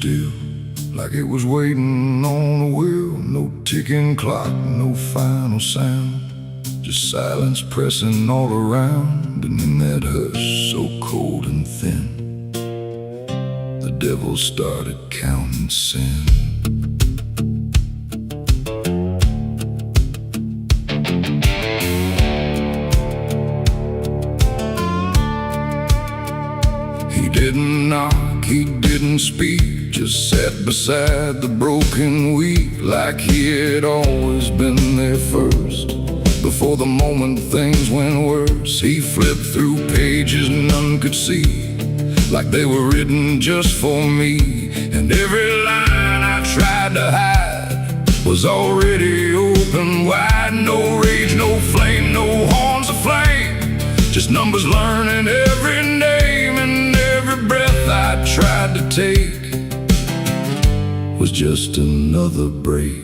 still, like it was waiting on a wheel. No ticking clock, no final sound, just silence pressing all around. And in that hush so cold and thin, the devil started counting sin. He didn't knock, he didn't speak, just sat beside the broken wheat, like he had always been there first. Before the moment things went worse, he flipped through pages none could see, like they were written just for me. And every line I tried to hide was already open wide. No rage, no flame, no horns of flame, just numbers learning every name. And every breath I tried to take was just another break.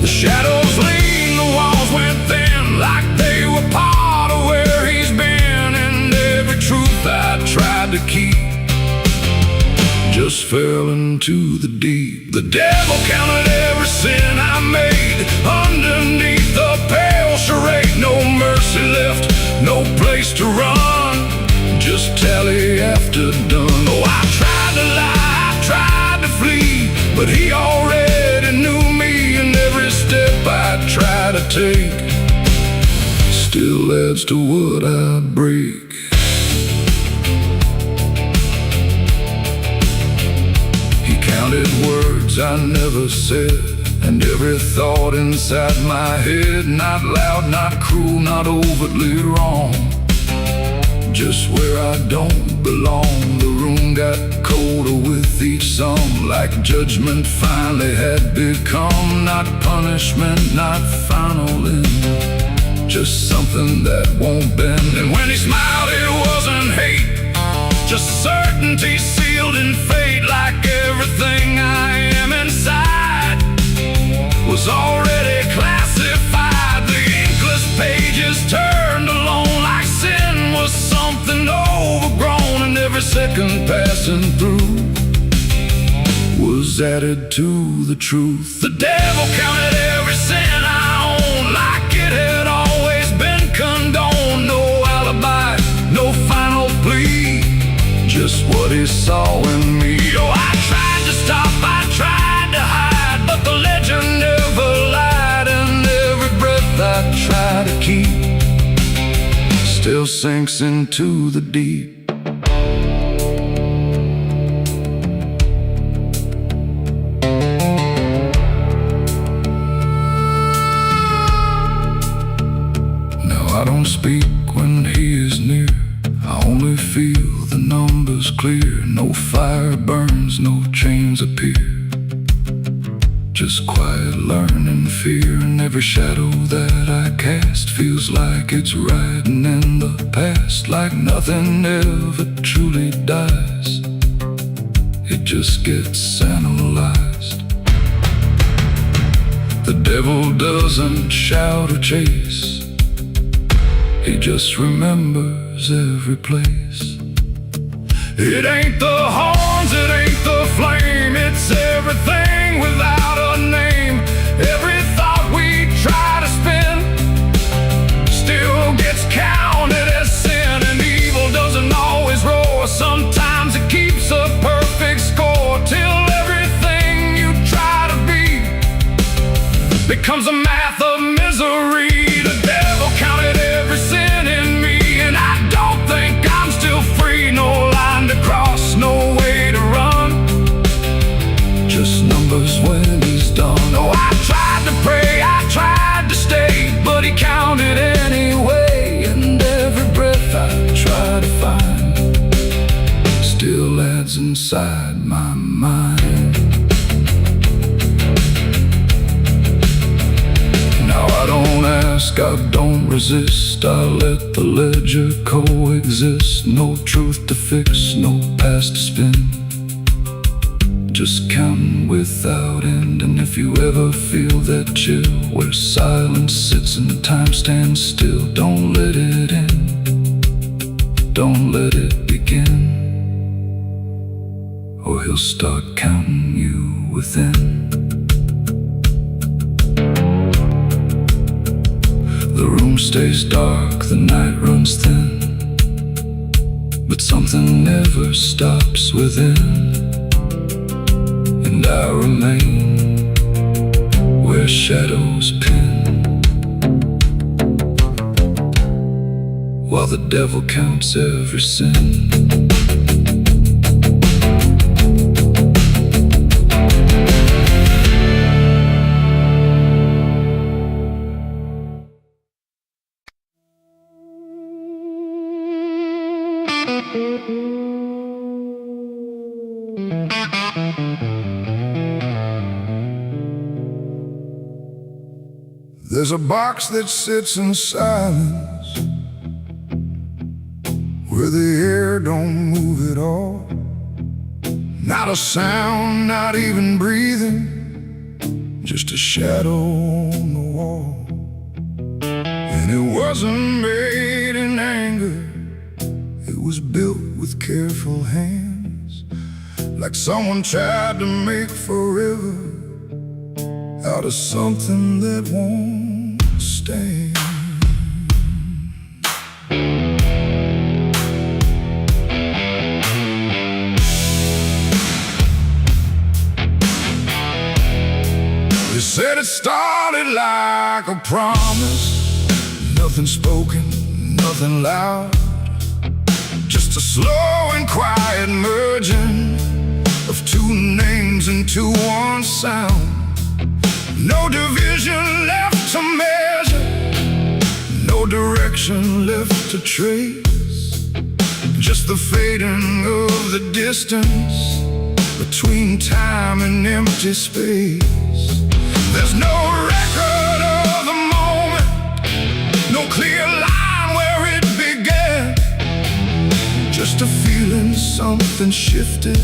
The shadows leaned, the walls went thin, like they were part of where he's been. And every truth I tried to keep just fell into the deep. The devil counted every sin I made underneath the pale charade. No mercy left, no place to run, just tally after done. Oh, I tried to lie, I tried to flee, but he already knew me. And every step I try to take still adds to what I break. He counted words I never said, and every thought inside my head. Not loud, not cruel, not overtly wrong, just where I don't belong. The room got colder with each song, like judgment finally had become not punishment, not final end, just something that won't bend. And when he smiled, it wasn't hate, just certainty sealed in fate. Like everything I am inside was already classified. The inkless pages turned alone, like sin was something overgrown. And every second passing through was added to the truth. The devil counted every sin I own, like it had always been condoned. No alibi, no final plea, just what he saw in me. Oh, I tried to stop, I tried to hide, but the legend never lied. And every breath I try to keep still sinks into the deep. Now I don't speak when he is near, I only feel the numbers clear. No fire burns, no chains appear, just quiet learning fear. And every shadow that I cast feels like it's riding in the past, like nothing ever truly dies, it just gets analyzed. The devil doesn't shout or chase, he just remembers every place. It ain't the horns, it ain't the flame, it's everything without a name. Every thought we try to spin still gets counted as sin. And evil doesn't always roar, sometimes it keeps a perfect score, till everything you try to be becomes a math of misery. The devil counted every sin in me, and I don't think I'm still free. No line to cross, no way to run, just numbers when he's done. Oh, I tried to pray, I tried to stay, but he counted anyway. And every breath I try to find still adds inside my mind. Now I don't ask, I don't resist, I let the ledger coexist. No truth to fix, no past to spin, just counting without end. And if you ever feel that chill where silence sits and time stands still, don't let it in. don't let it begin, or he'll start counting you within. The room stays dark, the night runs thin, but something never stops within. And I remain where shadows pin, while the devil counts every sin. There's a box that sits in silence, where the air don't move at all. Not a sound, not even breathing, just a shadow on the wall. And it wasn't made in anger, it was built with careful hands, like someone tried to make forever out of something that won't stand. They said it started like a promise, nothing spoken, nothing loud, just a slow and quiet merging of two names into one sound. No division left to measure, no direction left to trace, just the fading of the distance between time and empty space. There's no record of the moment, no clear line where it began, just a feeling something shifted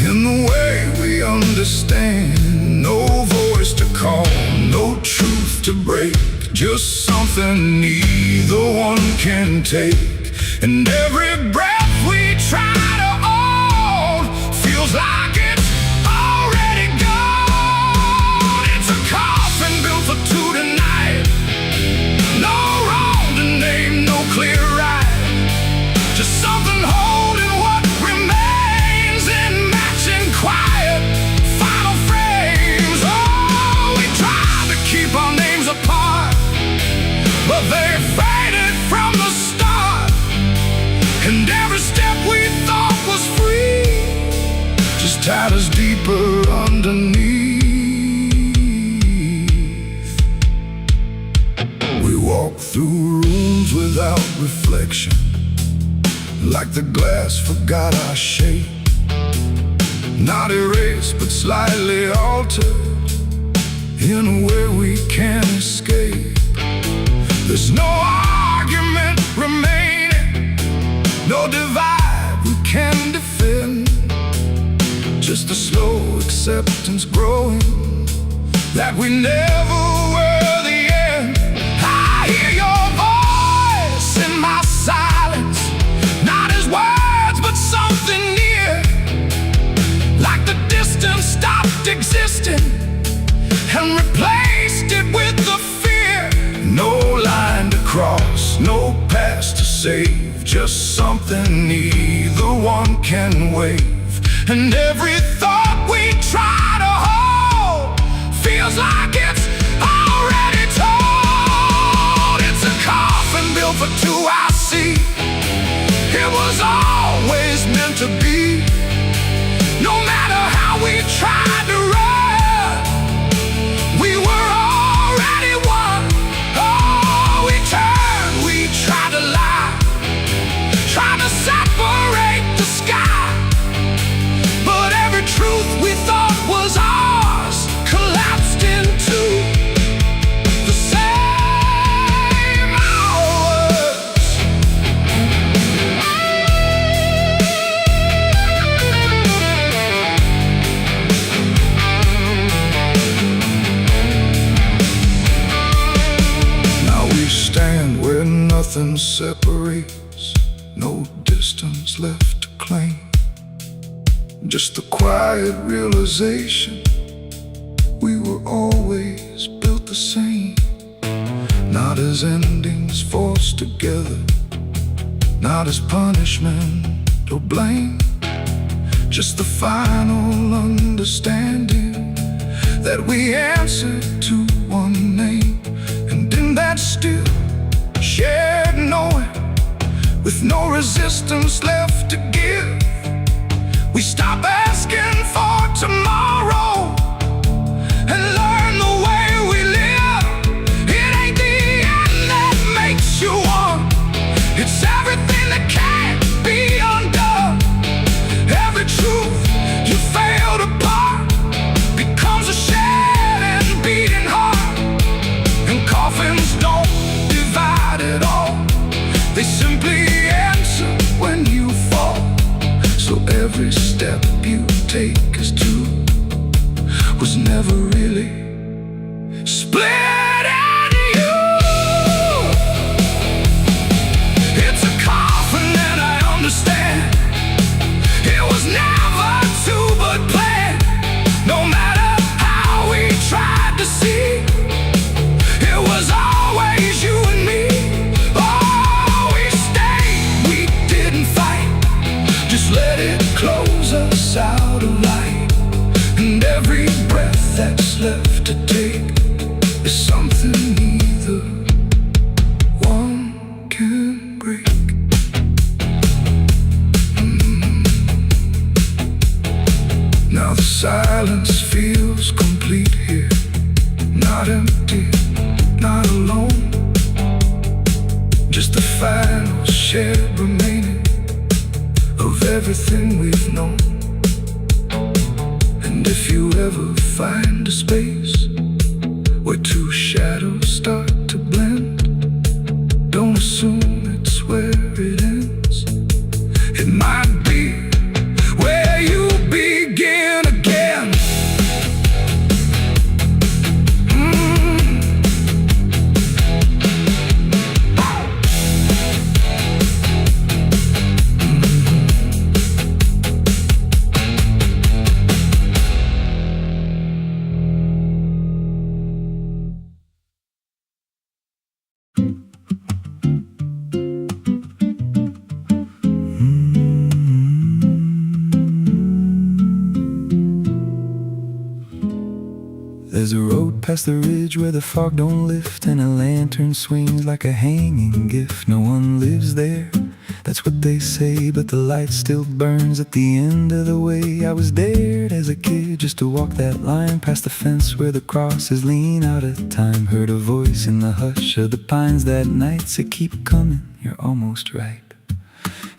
in the way we understand. No voice to call, no truth to break, just something neither one can take. And every breath we try to hold feels like it's already gone. It's a coffin built for two tonight, no wrong to name, no clear right, just something holding what remains in matching quiet final frames. Oh, we tried to keep our names apart, but they faded from the start. And every step we thought was free just tied us deeper underneath. We walk through rooms without reflection, like the glass forgot our shape, not erased but slightly altered in a way we can't escape. There's no argument remaining, no divide we can defend, just a slow acceptance growing that we never were the end. I hear your voice in my silence, not as words but something near, like the distance stopped existing and replaced it with the fear. No line to cross, no past to save, just something neither one can wave. And every thought we try to hold feels like it's already told. It's a coffin built for two, I see. It was always meant to be. No matter how we tried to run, we were already one. Oh, we turned, we tried to lie, trying to separate the sky, but every truth we thought was ours collapsed into the same hours. resistance left to claim. Just the quiet realization we were always built the same. Not as endings forced together, not as punishment or blame. Just the final understanding that we answered to one name. And in that still shared knowing, with no resistance left to give, we stop asking for tomorrow and learn the way we live. It ain't the end that makes you one, it's everything that can't be undone. Every truth you failed apart becomes a shed and beating heart. And coffins don't divide at all, they simply answer when you fall. So every step you take as two was never really split into you. It's a coffin and I understand it was never to but planned. No matter how we tried to see, it was always you and me. Oh, we stayed, we didn't fight, just let it close us out of light. And every breath that's left to take is something neither one can break. Now the silence feels complete here, not empty, not alone. Just the final shared remaining of everything we've known. And if you ever find a space where two shadows start to blend, don't assume it's where it ends. It might be where you begin again. There's a road past the ridge where the fog don't lift, and a lantern swings like a hanging gift. No one lives there, that's what they say, but the light still burns at the end of the way. I was dared as a kid just to walk that line past the fence where the crosses lean out of time. Heard a voice in the hush of the pines that night said, keep coming, you're almost right.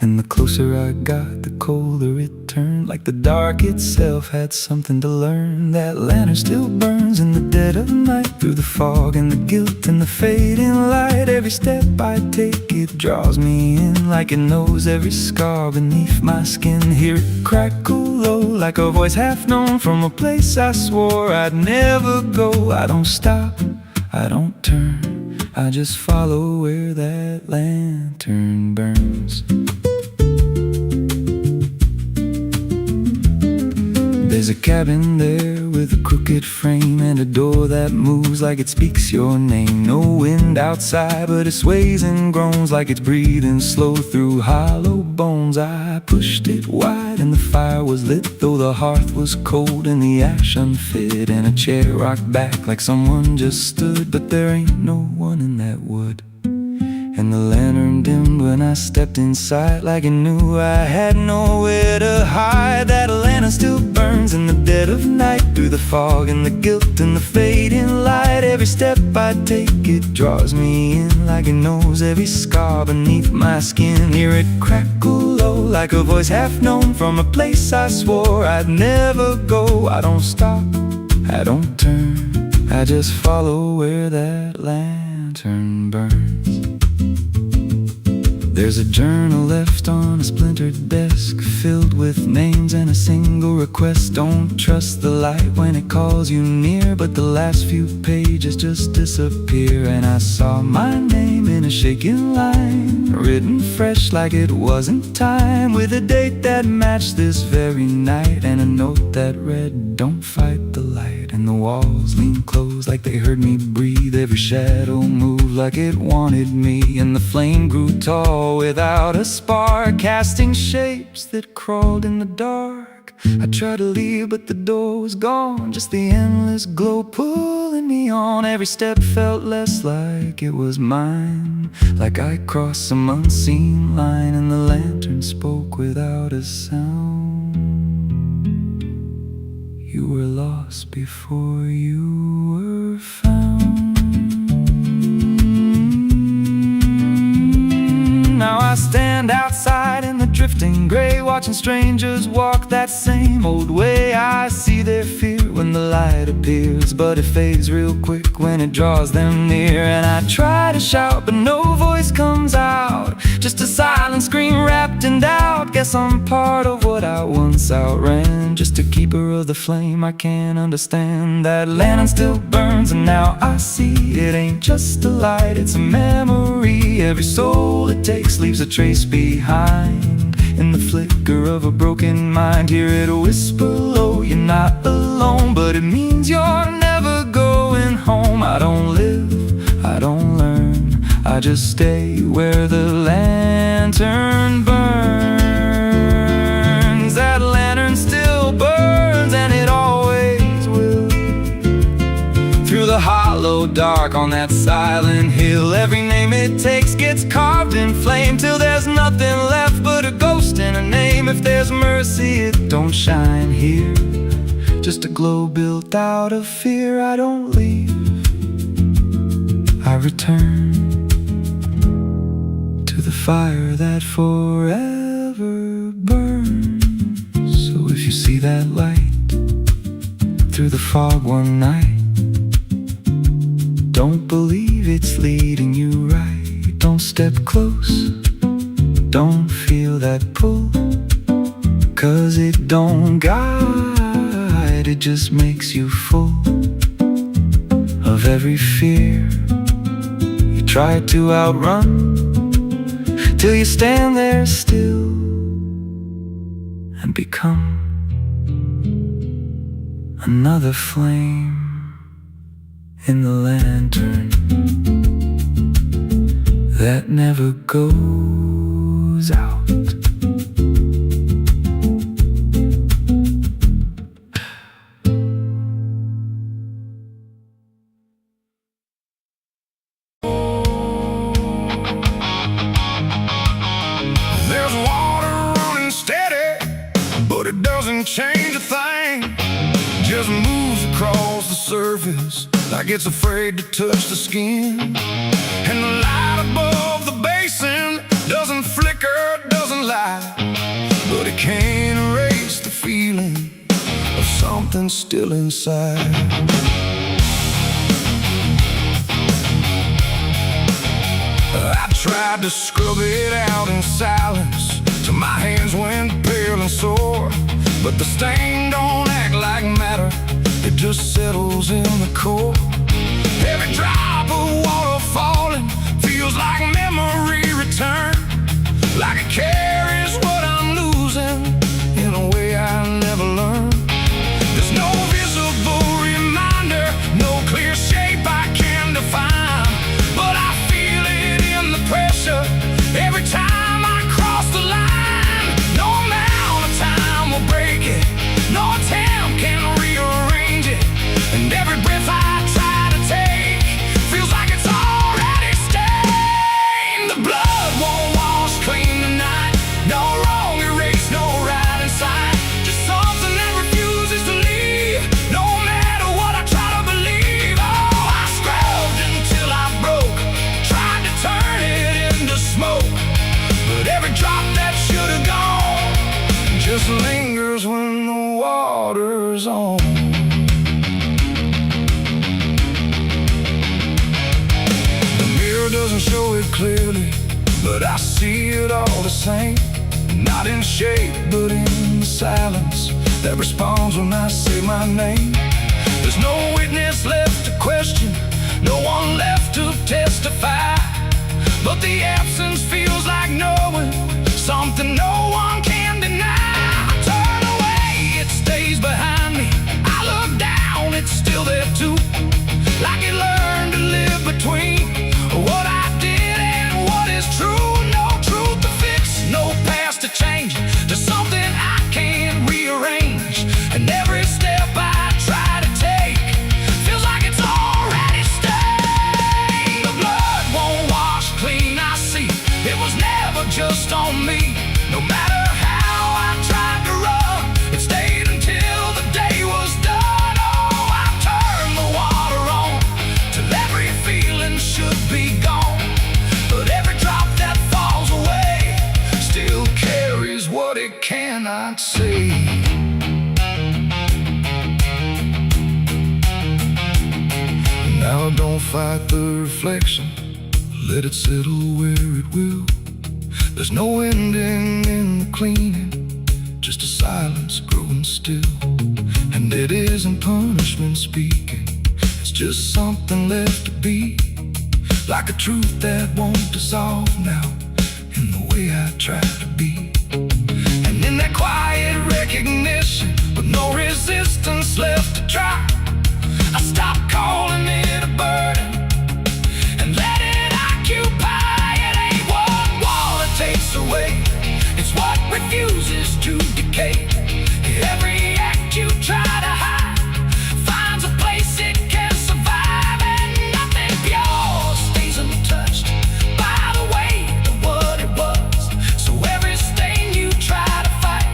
And the closer I got, the colder it turned, like the dark itself had something to learn. That lantern still burns in the dead of night, through the fog and the guilt and the fading light. Every step I take, it draws me in, like it knows every scar beneath my skin. Hear it crackle low, like a voice half known from a place I swore I'd never go. I don't stop, I don't turn, I just follow where that lantern burns. There's a cabin there with a crooked frame, and a door that moves like it speaks your name. No wind outside, but it sways and groans like it's breathing slow through hollow bones. I pushed it wide and the fire was lit, though the hearth was cold and the ash unfit. And a chair rocked back like someone just stood, but there ain't no one in that wood. And the lantern dimmed when I stepped inside, like it knew I had nowhere to hide. That lantern still burns in the dead of night, through the fog and the guilt and the fading light. Every step I take, it draws me in, like it knows every scar beneath my skin. Hear it crackle low, like a voice half known from a place I swore I'd never go. I don't stop, I don't turn, I just follow where that lantern burns. There's a journal left on a splintered desk, filled with names and a single request. Don't trust the light when it calls you near, but the last few pages just disappear. And I saw my name in a shaking line, written fresh like it wasn't time, with a date that matched this very night, and a note that read, "Don't fight the light." And the walls leaned close like they heard me breathe. Every shadow moved like it wanted me, and the flame grew tall without a spark, casting shapes that crawled in the dark. I tried to leave, but the door was gone, just the endless glow pulling me on. Every step felt less like it was mine, like I crossed some unseen line, and the lantern spoke without a sound. You were lost before you were found. Now I stand outside in the drifting gray, watching strangers walk that same old way. I see their fear when the light appears, but it fades real quick when it draws them near. And I try to shout, but no voice comes out, just a silent scream wrapped in doubt. Guess I'm part of what I once outran, just a keeper of the flame I can't understand. That lantern still burns, and now I see it ain't just a light, it's a memory. Every soul it takes leaves a trace behind, in the flicker of a broken mind. Hear it whisper low, you're not alone, but it means you're never going home. I don't live, I don't learn, I just stay where the lantern burns. That lantern still burns, and it always will. Through the hollow dark on that silent hill, every name it takes gets carved in flame, till there's nothing left but a ghost and a name. If there's mercy, it don't shine here, just a glow built out of fear. I don't leave, I return to the fire that forever burns. So if you see that light through the fog one night, don't believe it's leading you right. Don't step close, don't feel that pull, 'cause it don't guide, it just makes you full of every fear you try to outrun, till you stand there still and become another flame in the lantern that never goes out. There's water running steady, but it doesn't change a thing. Just moves across the surface like it's afraid to touch the skin. And the light above the basin doesn't flicker, doesn't lie, but it can't erase the feeling of something still inside. I tried to scrub it out in silence till my hands went pale and sore, but the stain don't act like matter, it just settles in the core. Every drop of water falling feels like memory return, like it carries what I'm losing in a way I never learned. There's no visible reminder, no clear shape I can define, but I feel it in the pressure every time I cross the line. No amount of time will break it, no attempt can rearrange it, and every breath I try to take feels like it's already stained. The blood won't wash clean tonight, no wrong erased, no right inside, just something that refuses to leave, no matter what I try to believe. Oh, I scrubbed until I broke, tried to turn it into smoke, but every drop that should have gone just lingers when the water's on. Doesn't show it clearly, but I see it all the same. Not in shape, but in the silence that responds when I say my name. There's no witness left to question, no one left to testify, but the absence feels like knowing something no one can deny. I turn away, it stays behind me. I look down, it's still there too, like it learned to live between what I did and what is true. No truth to fix, no past to change, there's something I can't rearrange, and every step I try to take feels like it's already stained. The blood won't wash clean, I see it was never just on me. No matter how I tried to run, it stayed until the day was done. Oh, I turned the water on till every feeling should be gone, but every drop that falls away still carries what it cannot see. Now don't fight the reflection, let it settle where it will. There's no ending in the cleaning, just a silence growing still. And it isn't punishment speaking, it's just something left to be, like a truth that won't dissolve now in the way I try to be. And in that quiet recognition, with no resistance left to try, I stop calling it a burden and let it occupy. It ain't what wall it takes away, it's what refuses to decay. Every act you try to hide finds a place it can survive, and nothing pure stays untouched by the weight of what it was. So every stain you try to fight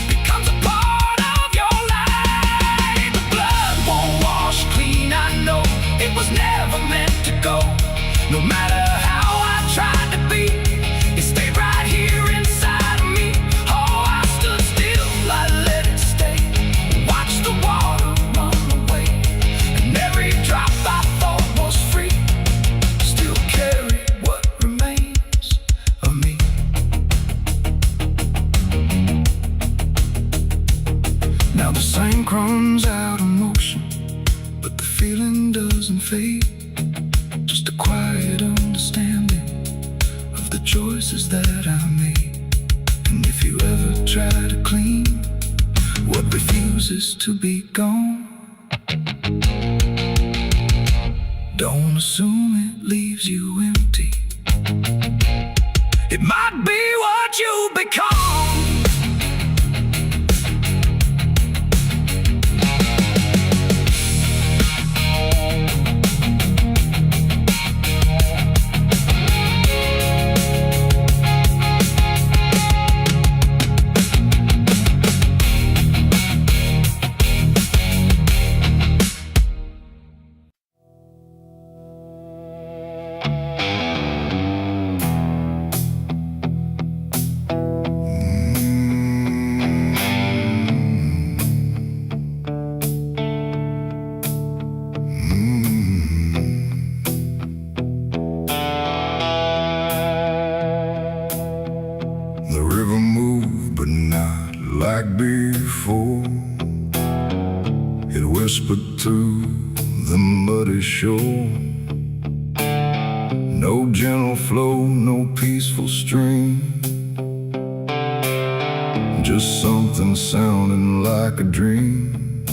becomes a part of your life. The blood won't wash clean, I know it was never meant to go. No matter how I tried to be, it stayed right here inside of me. Oh, I stood still, I let it stay, watched the water run away, and every drop I thought was free still carried what remains of me. Now the same crumbs out of motion, but the feeling doesn't fade, just a quiet understanding of the choices that I made. And if you ever try to clean what refuses to be gone, don't assume it leaves you empty. It might be what you become. The river moved, but not like before. It whispered through the muddy shore. No gentle flow, no peaceful stream, just something sounding like a dream.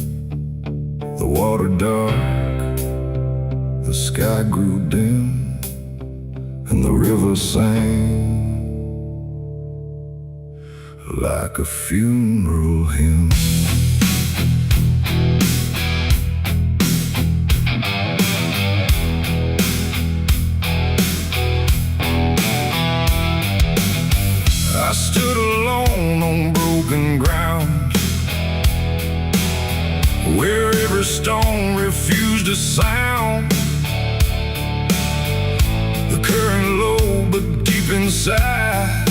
The water dark, the sky grew dim, and the river sang like a funeral hymn. I stood alone on broken ground, where every stone refused a sound. The current low, but deep inside,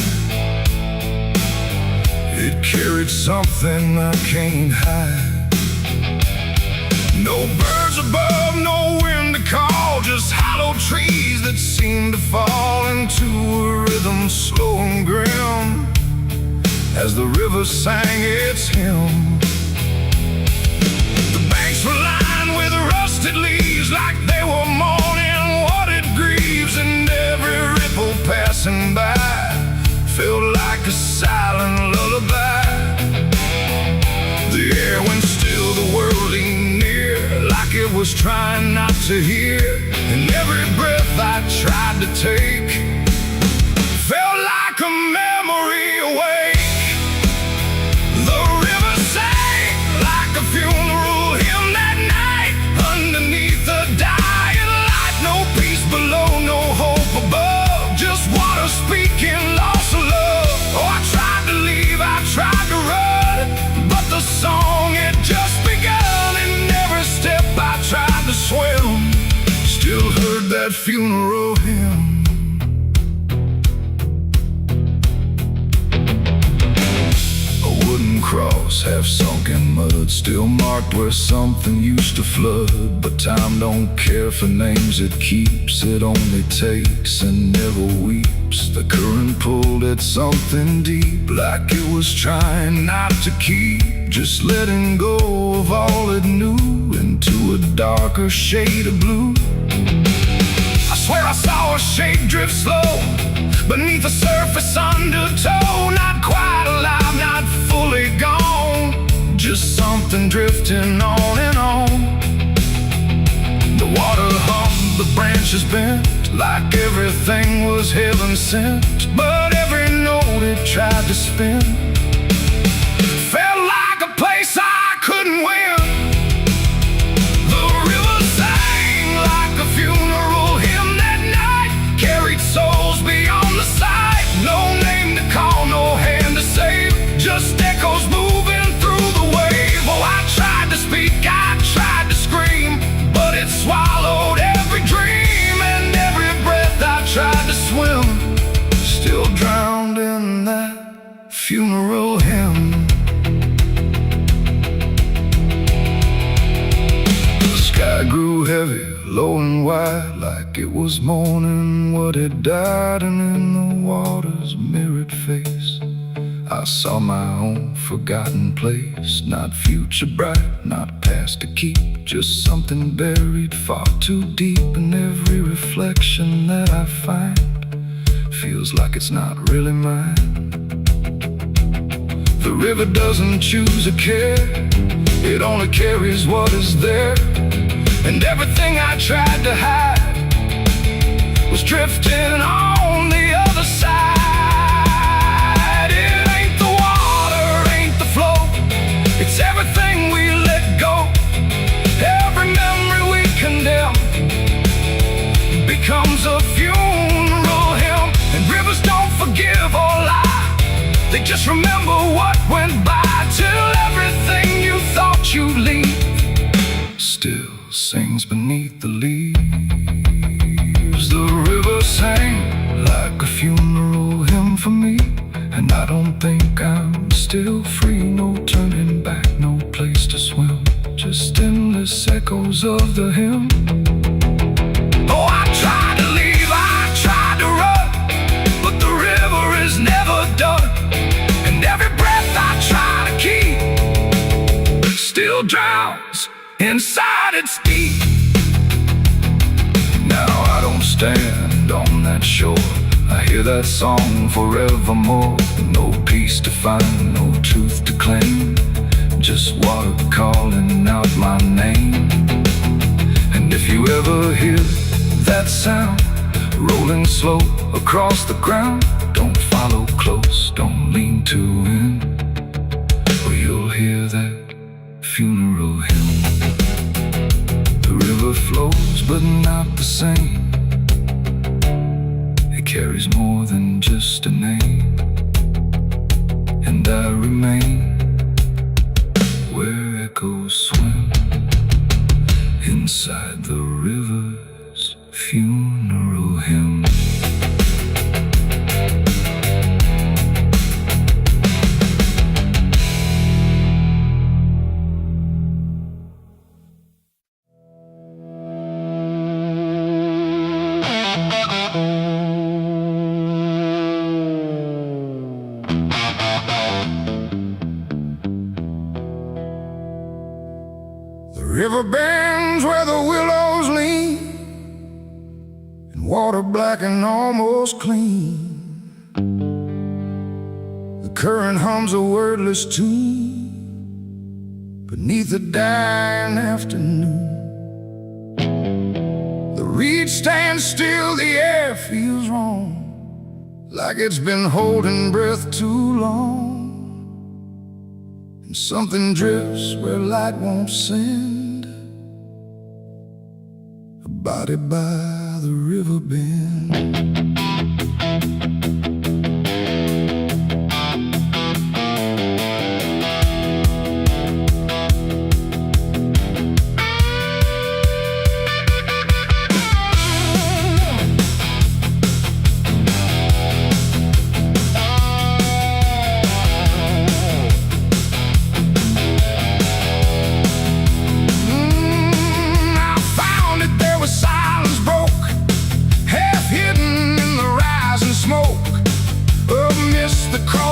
it carried something I can't hide. No birds above, no wind to call, just hollow trees that seemed to fall into a rhythm slow and grim as the river sang its hymn. The banks were lined with rusted leaves like they were mourning what it grieves, and every ripple passing by felt like a silent lullaby. The air went still, the world leaned near like it was trying not to hear, and every breath I tried to take felt like a memory awake. The river sang like a funeral hymn that night underneath the dying light. No peace below, no hope above, just water speaking loss of love. Oh, I tried to leave, I tried to run, but the song had just begun, and every step I tried to swim still heard that funeral hymn. A wooden cross half sunk in mud, still marked where something used to flood. But time don't care for names it keeps, it only takes and never weeps. The current pulled at something deep, like it was trying not to keep, just letting go of all it knew into a darker shade of blue. I swear I saw a shape drift slow beneath the surface undertow, not quite alive, not fully gone, just something drifting on and on. The water hummed, the branches bent like everything was heaven sent, but every note it tried to spin felt like a place I couldn't win. The river sang like a funeral hymn that night, carried souls beyond the sight. No name to call, no hand to save, just echoes moving through the wave. Oh, I tried to speak, I tried to scream, but it swallowed every dream, and every breath I tried to swim still drowned in that funeral hymn. The sky grew heavy, low and wide, like it was mourning what had died, and in the water's mirrored face I saw my own forgotten place. Not future bright, not past to keep, just something buried far too deep. And every reflection that I find feels like it's not really mine. The river doesn't choose a care, it only carries what is there. And everything I tried to hide was drifting on the other side. It ain't the water, ain't the flow, it's everything we let go. Every memory we condemn becomes a funeral hymn. And rivers don't forgive or lie, they just remember what went by, till everything you thought you'd leave still sings beneath the leaves. The river sang like a funeral hymn for me, and I don't think I'm still free. No turning back, no place to swim, just endless echoes of the hymn. Oh, I tried to leave, I tried to run, but the river is never done, and every breath I try to keep still drowns inside its deep. Now I don't stand on that shore, I hear that song forevermore. No peace to find, no truth to claim, just water calling out my name. And if you ever hear that sound rolling slow across the ground, don't follow close, don't lean too in, or you'll hear that funeral hymn. The river flows but not the same, it carries more than just a name. And I remain where echoes swim inside the river's funeral hymn. River bends where the willows lean, and water black and almost clean. The current hums a wordless tune beneath the dying afternoon. The reed stands still, the air feels wrong, like it's been holding breath too long. And something drifts where light won't send, a body by the river bend.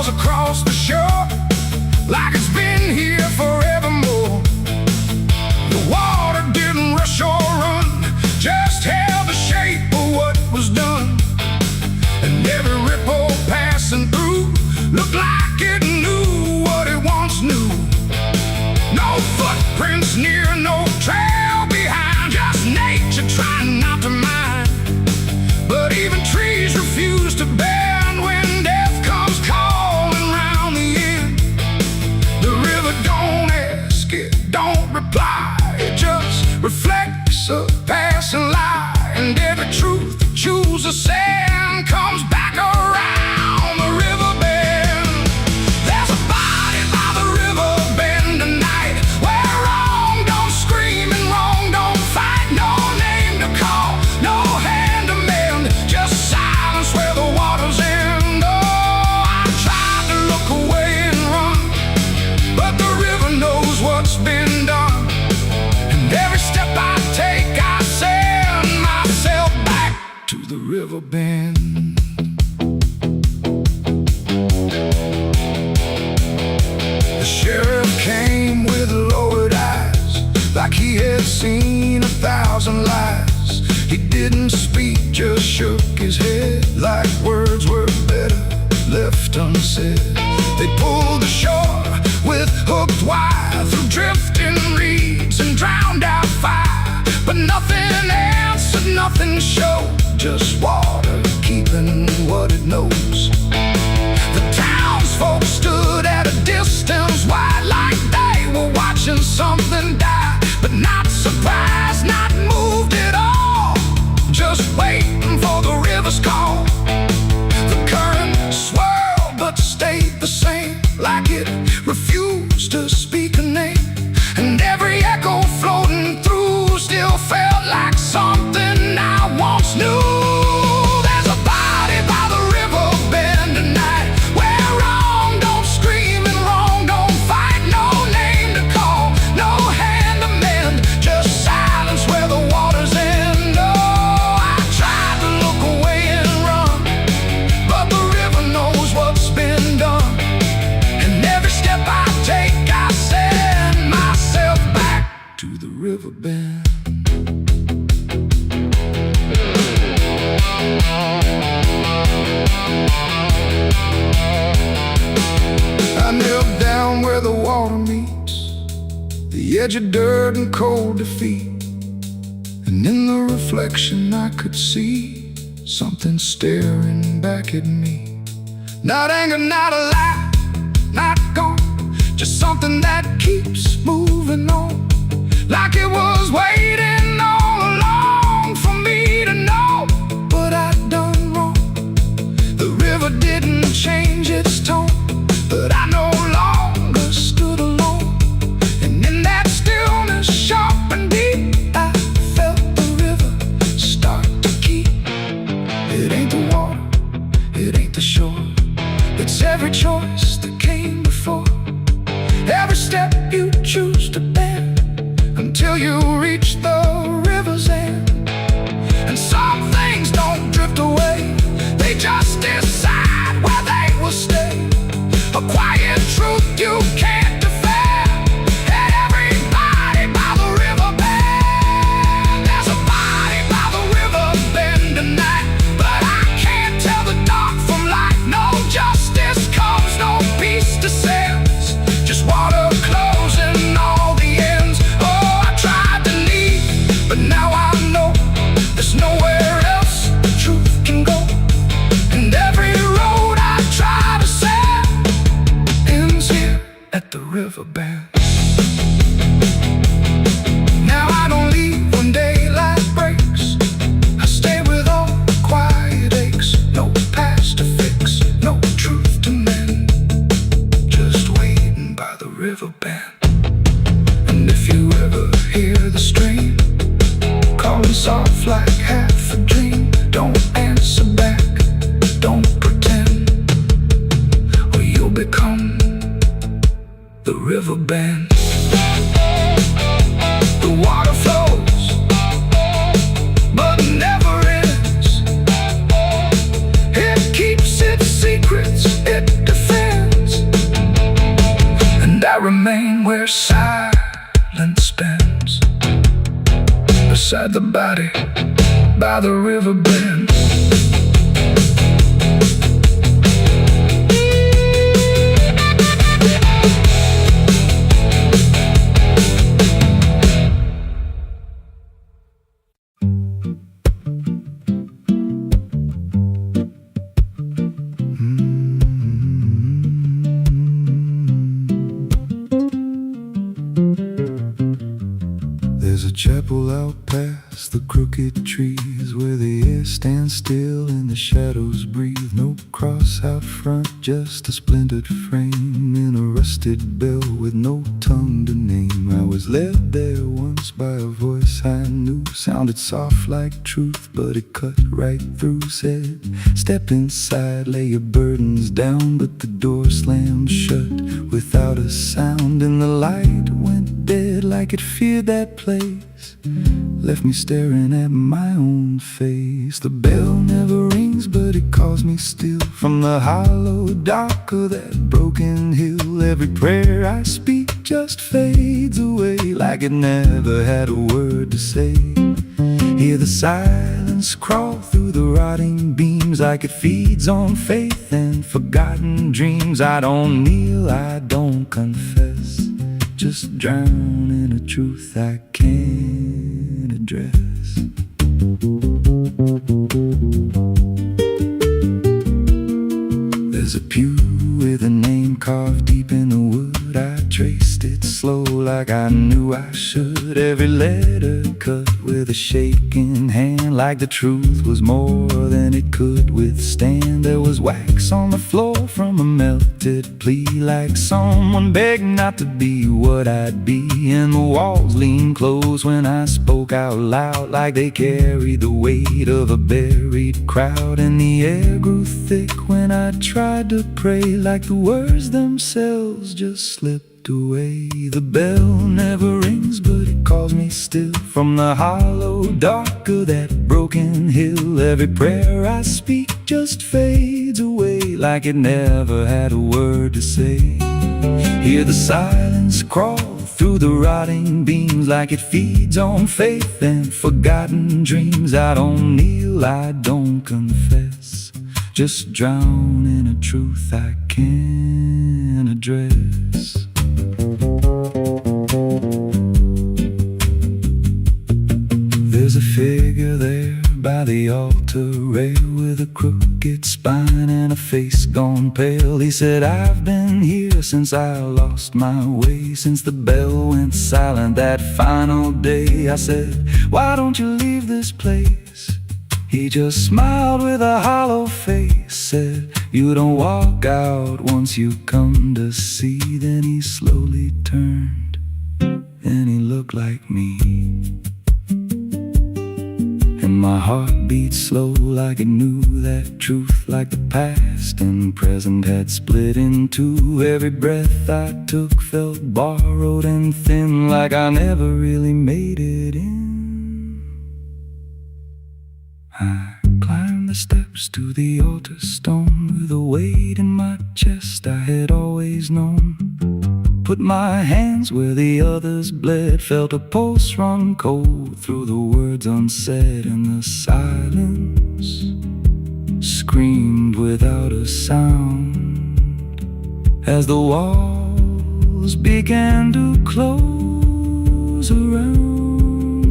Across the shore, like it's been here forevermore. The water didn't rush or run, just held the shape of what was done. And every ripple passing through looked like it knew what it once knew. No footprints near, no trail behind, just nature trying not to mind. But even trees refuse to bend when death comes calling round the end. The river don't ask, it don't reply, it just reflects a passing lie. And every truth it chooses sand comes back around the river bend. There's a body by the river bend tonight, where wrong don't scream and wrong don't fight. No name to call, no hand to mend, just silence where the waters end. Oh, I tried to look away and run, but the river knows what's been done. And every step I take, I send myself back to the river bend. The sheriff came with lowered eyes, like he had seen 1,000 lies. He didn't speak, just shook his head, like words were better left unsaid. They pulled ashore with hooked wire through drifting reeds and drowned out fire. But nothing answered, nothing showed, just water keeping what it knows. The townsfolk stood at a distance wide, like they were watching something die. But not surprised, not moved at all, just waiting for the river's call. The current swirled but stayed the same, like it refused to speak a name. And every echo floating through still felt like something I once knew. There's a body by the river bend tonight, where wrong don't scream and wrong don't fight. No name to call, no hand to mend, just silence where the waters end. Oh, I tried to look away and run, but the river knows what's been done. And every step I take, I send myself back to the river bend. I knelt down where the water meets the edge of dirt and cold defeat. And in the reflection I could see something staring back at me. Not anger, not a lie, not gone, just something that keeps moving on, like it was waiting all along for me to know what I'd done wrong. The river didn't change its tone, but I no longer stood alone. And in that stillness, sharp and deep, I felt the river start to keep. It ain't the water, it ain't the shore, it's every choice that came before. Every step you choose to bend, until you reach the river's end. And some things don't drift away, they just decide where they will stay. at the river bend. Now I don't leave when daylight breaks. I stay with all the quiet aches. No past to fix, no truth to mend. Just waiting by the river bend. And if you ever hear the stream calling soft like half a dream, don't answer back, don't pretend, or you'll become the river bend. The water flows, but never ends. It keeps its secrets, it defends. And I remain where silence bends, beside the body, by the river bend. There's a chapel out past the crooked trees, where the air stands still and the shadows breathe. No cross out front, just a splintered frame in a rusted bell with no tongue to name. I was led there once by a voice I knew, sounded soft like truth, but it cut right through. Said, step inside, lay your burdens down, but the door slammed shut without a sound. And the light went dead like it feared that place, left me staring at my own face. The bell never rings, but it calls me still from the hollow dark of that broken hill. Every prayer I speak just fades away, like it never had a word to say. Hear the silence crawl through the rotting beams, like it feeds on faith and forgotten dreams. I don't kneel, I don't confess, just drown in a truth I can't address. There's a pew with a name carved deep in the wood. I traced it slow like I knew I should. Every letter cut with a shaking hand, like the truth was more than it could withstand. There was wax on the floor from a melted plea, like someone begged not to be what I'd be. And the walls leaned close when I spoke out loud, like they carried the weight of a buried crowd. And the air grew thick when I tried to pray, like the words themselves just slipped away. The bell never rings, but it calls me still from the hollow dark of that broken hill. Every prayer I speak just fades away, like it never had a word to say. Hear the silence crawl through the rotting beams, like it feeds on faith and forgotten dreams. I don't kneel, I don't confess, just drown in a truth I can't address. There's a figure there by the altar rail, with a crooked spine and a face gone pale. He said, I've been here since I lost my way, since the bell went silent that final day. I said, why don't you leave this place? He just smiled with a hollow face, said, you don't walk out once you come to see. Then he slowly turned, and he looked like me. And my heart beat slow, like it knew that truth, like the past and present had split in two. Every breath I took felt borrowed and thin, like I never really made it in. I climbed the steps to the altar stone, with a weight in my chest I had always known. Put my hands where the others bled, felt a pulse run cold through the words unsaid. And the silence screamed without a sound, as the walls began to close around.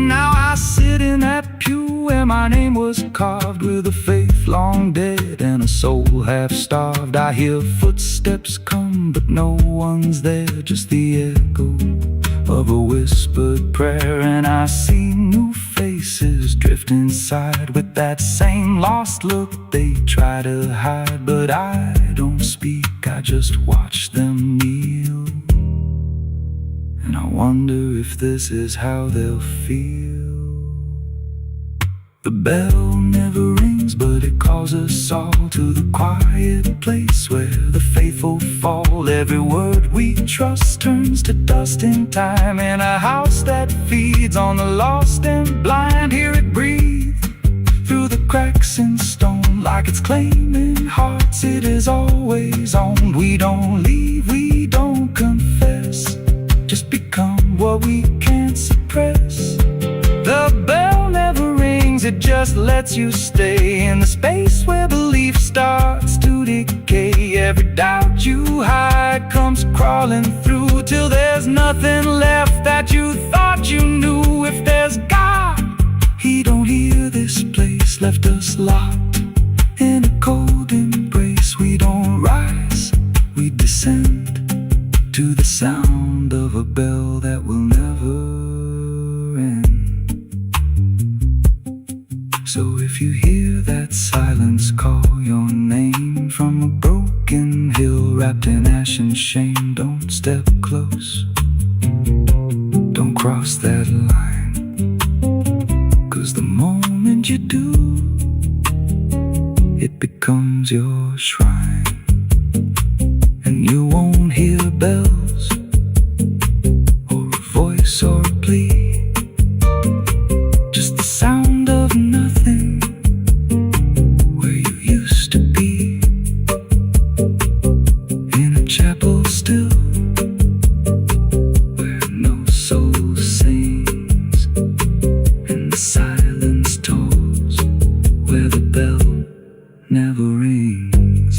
Now I sit in that pew where my name was carved with a faith long dead and a soul half starved. I hear footsteps come, but no one's there, just the echo of a whispered prayer. And I see new faces drift inside with that same lost look they try to hide. But I don't speak, I just watch them kneel, and I wonder if this is how they'll feel. The bell never rings, but it calls us all to the quiet place where the faithful fall. Every word we trust turns to dust in time, in a house that feeds on the lost and blind. Hear it breathe through the cracks in stone, like it's claiming hearts it is always owned. We don't leave, we don't confess, just become what we can't suppress. The bell never rings, it just lets you stay in the space where belief starts to decay. Every doubt you hide comes crawling through, till there's nothing left that you thought you knew. If there's God, He don't hear this place, left us locked in a cold embrace. We don't rise, we descend to the sound of a bell that will never end. So if you hear that silence call your name from a broken hill wrapped in ash and shame, don't step close, don't cross that line, 'cause the moment you do, it becomes your shrine. And you won't hear bells or a voice or a plea, just the sound of nothing where you used to be, in a chapel still where no soul sings, and the silence tolls where the bell never rings.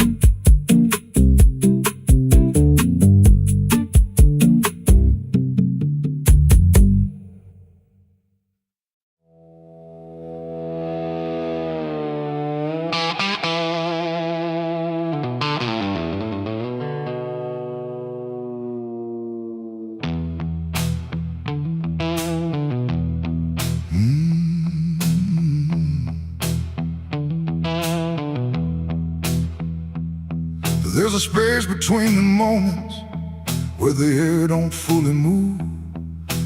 There's a space between the moments where the air don't fully move,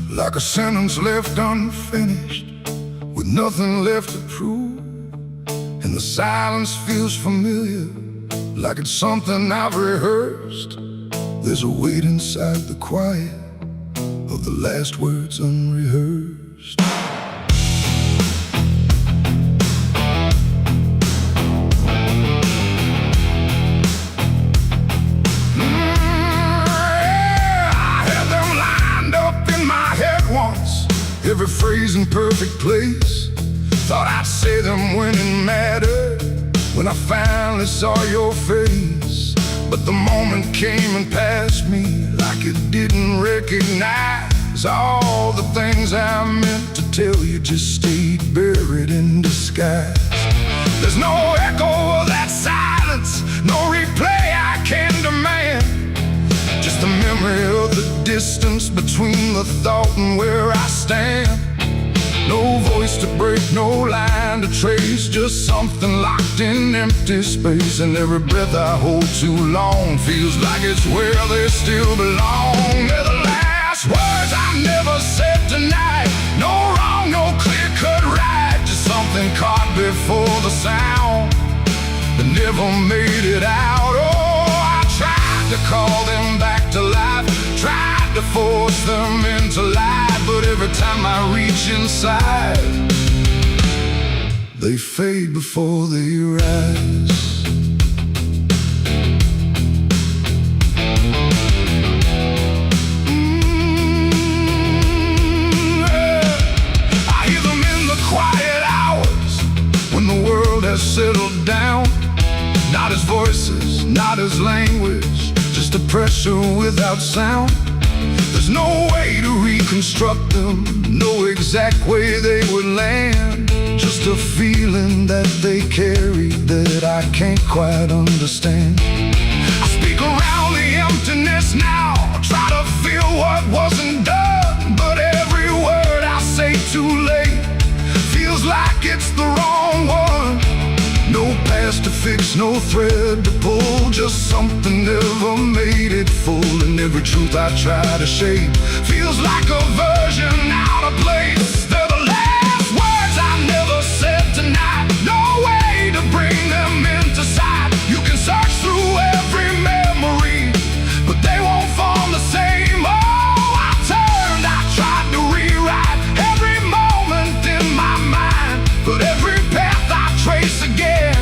like a sentence left unfinished with nothing left to prove. And the silence feels familiar, like it's something I've rehearsed. There's a weight inside the quiet of the last words unrehearsed. Every phrase in perfect place, thought I'd say them when it mattered, when I finally saw your face. But the moment came and passed me like it didn't recognize all the things I meant to tell you just stayed buried in disguise. There's no echo of that silence, no replay I can demand, just the memory of the distance between the thought and where I stand. No voice to break, no line to trace, just something locked in empty space. And every breath I hold too long feels like it's where they still belong. They're the last words I never said tonight. No wrong, no clear-cut right, just something caught before the sound that never made it out. Oh, I tried to call them back to life, tried to force them into life, but every time I reach inside, they fade before they rise. I hear them in the quiet hours when the world has settled down. Not as voices, not as language, just a pressure without sound. There's no way to reconstruct them, no exact way they would land. Just a feeling that they carry that I can't quite understand. I speak around the emptiness now, try to feel what wasn't done, but every word I say too late feels like it's the wrong one. No past to fix, no thread to pull, just something never made it full. And every truth I try to shape feels like a version out of place. They're the last words I never said tonight, no way to bring them into sight. You can search through every memory, but they won't form the same. Oh, I turned, I tried to rewrite every moment in my mind, but every path I trace again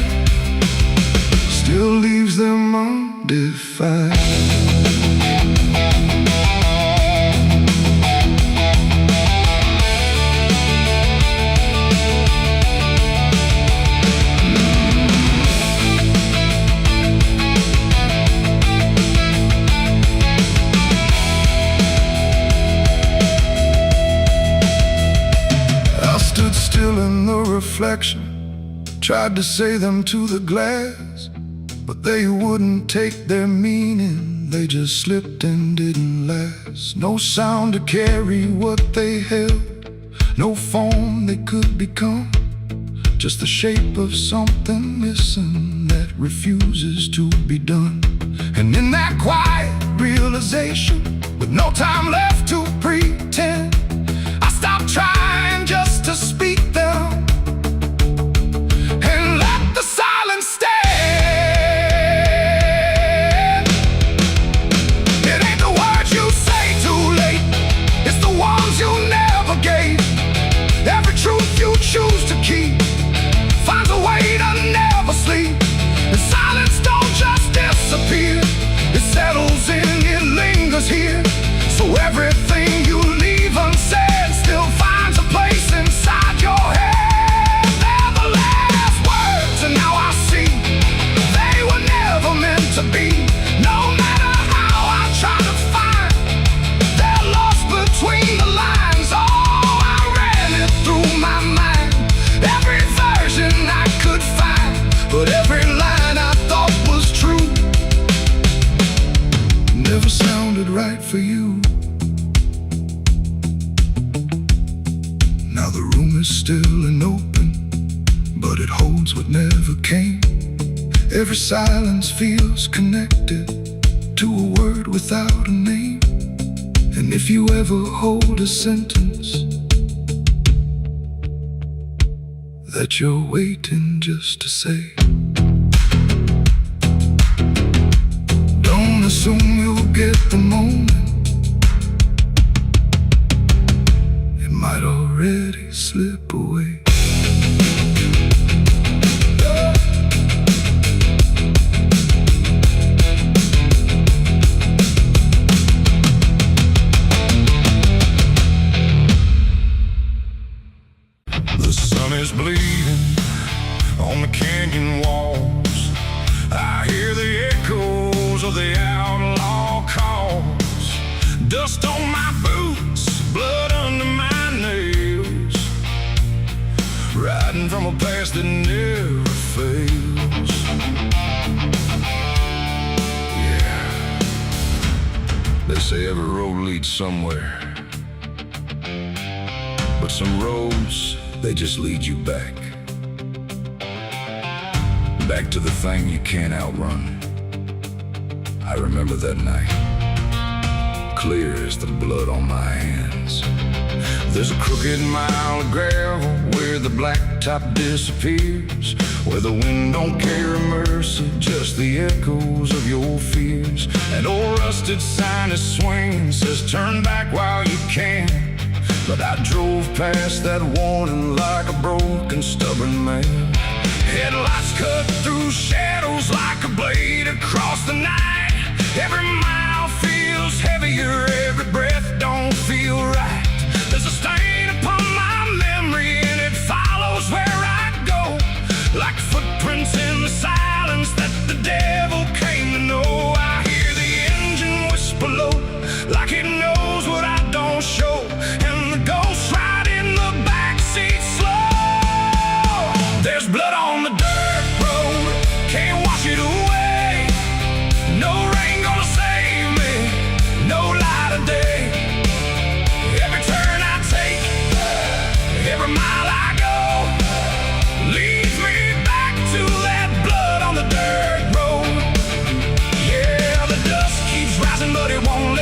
still leaves them undefined. I stood still in the reflection, tried to say them to the glass, but they wouldn't take their meaning, they just slipped and didn't last. No sound to carry what they held, no form they could become, just the shape of something missing that refuses to be done. And in that quiet realization, with no time left to pretend, I stopped trying just to speak them and let the silence stand. Choose to keep finds a way to never sleep. And silence don't just disappear, it settles in, it lingers here. So everything you leave unsaid still finds a place inside your head. They're the last words, and now I see they were never meant to be. No matter how I try to find, they're lost between the lines. Oh, I ran it through my mind, every version I could find, but every line I thought was true never sounded right for you. Now the room is still and open, but it holds what never came. Every silence feels connected to a word without a name. And if you ever hold a sentence that you're waiting just to say, don't assume you'll get the moment, it might already slip away. The sun is bleeding on the canyon walls. I hear the echoes of the outlaw calls. Dust on my boots, blood under my nails, riding from a past that never fails. Yeah, they say every road leads somewhere, but some roads, they just lead you back to the thing you can't outrun. I remember that night, clear as the blood on my hands. There's a crooked mile of gravel where the blacktop disappears, where the wind don't carry mercy, just the echoes of your fears. An old rusted sign is swinging, says turn back while you can. But I drove past that warning like a broken, stubborn man. Headlights cut through shadows like a blade across the night. Every mile feels heavier, every breath don't feel right. There's a stain upon my memory and it follows where I go, like footprints in the silence that the devil came to know. I hear the engine whisper low, like it knows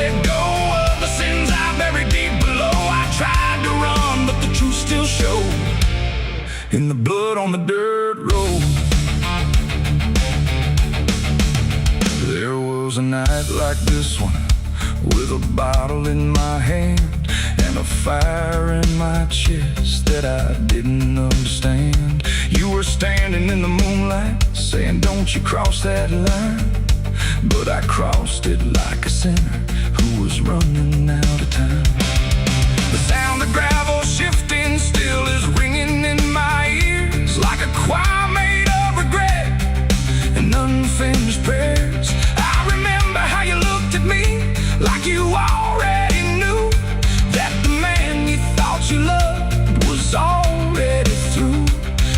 let go of the sins I buried deep below. I tried to run, but the truth still showed in the blood on the dirt road. There was a night like this one, with a bottle in my hand and a fire in my chest that I didn't understand. You were standing in the moonlight, saying don't you cross that line. But I crossed it like a sinner who was running out of time. The sound of gravel shifting still is ringing in my ears, like a choir made of regret and unfinished prayers. I remember how you looked at me like you already knew that the man you thought you loved was already through.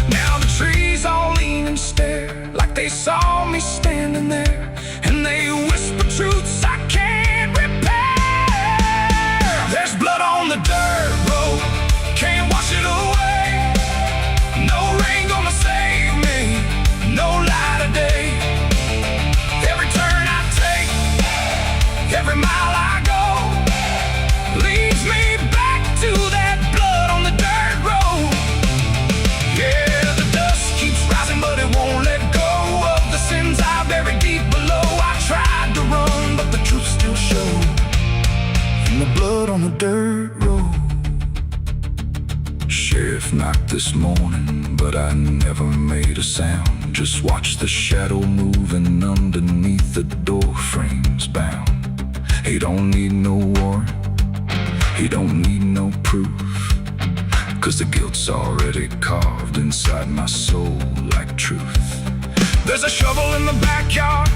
Now the trees all lean and stare like they saw me standing there, and they whisper truths I can't repair. There's blood on the dirt road, can't wash it away. No rain gonna save me, no light of day. Every turn I take, every mile I go, leads me back to that blood on the dirt road. Yeah, the dust keeps rising, but it won't let go of the sins I buried deep below. I tried to run, but the truth still showed in the blood on the dirt road. Sheriff knocked this morning, but I never made a sound. Just watched the shadow moving underneath the door frames bound. He don't need no warrant, he don't need no proof, 'cause the guilt's already carved inside my soul like truth. There's a shovel in the backyard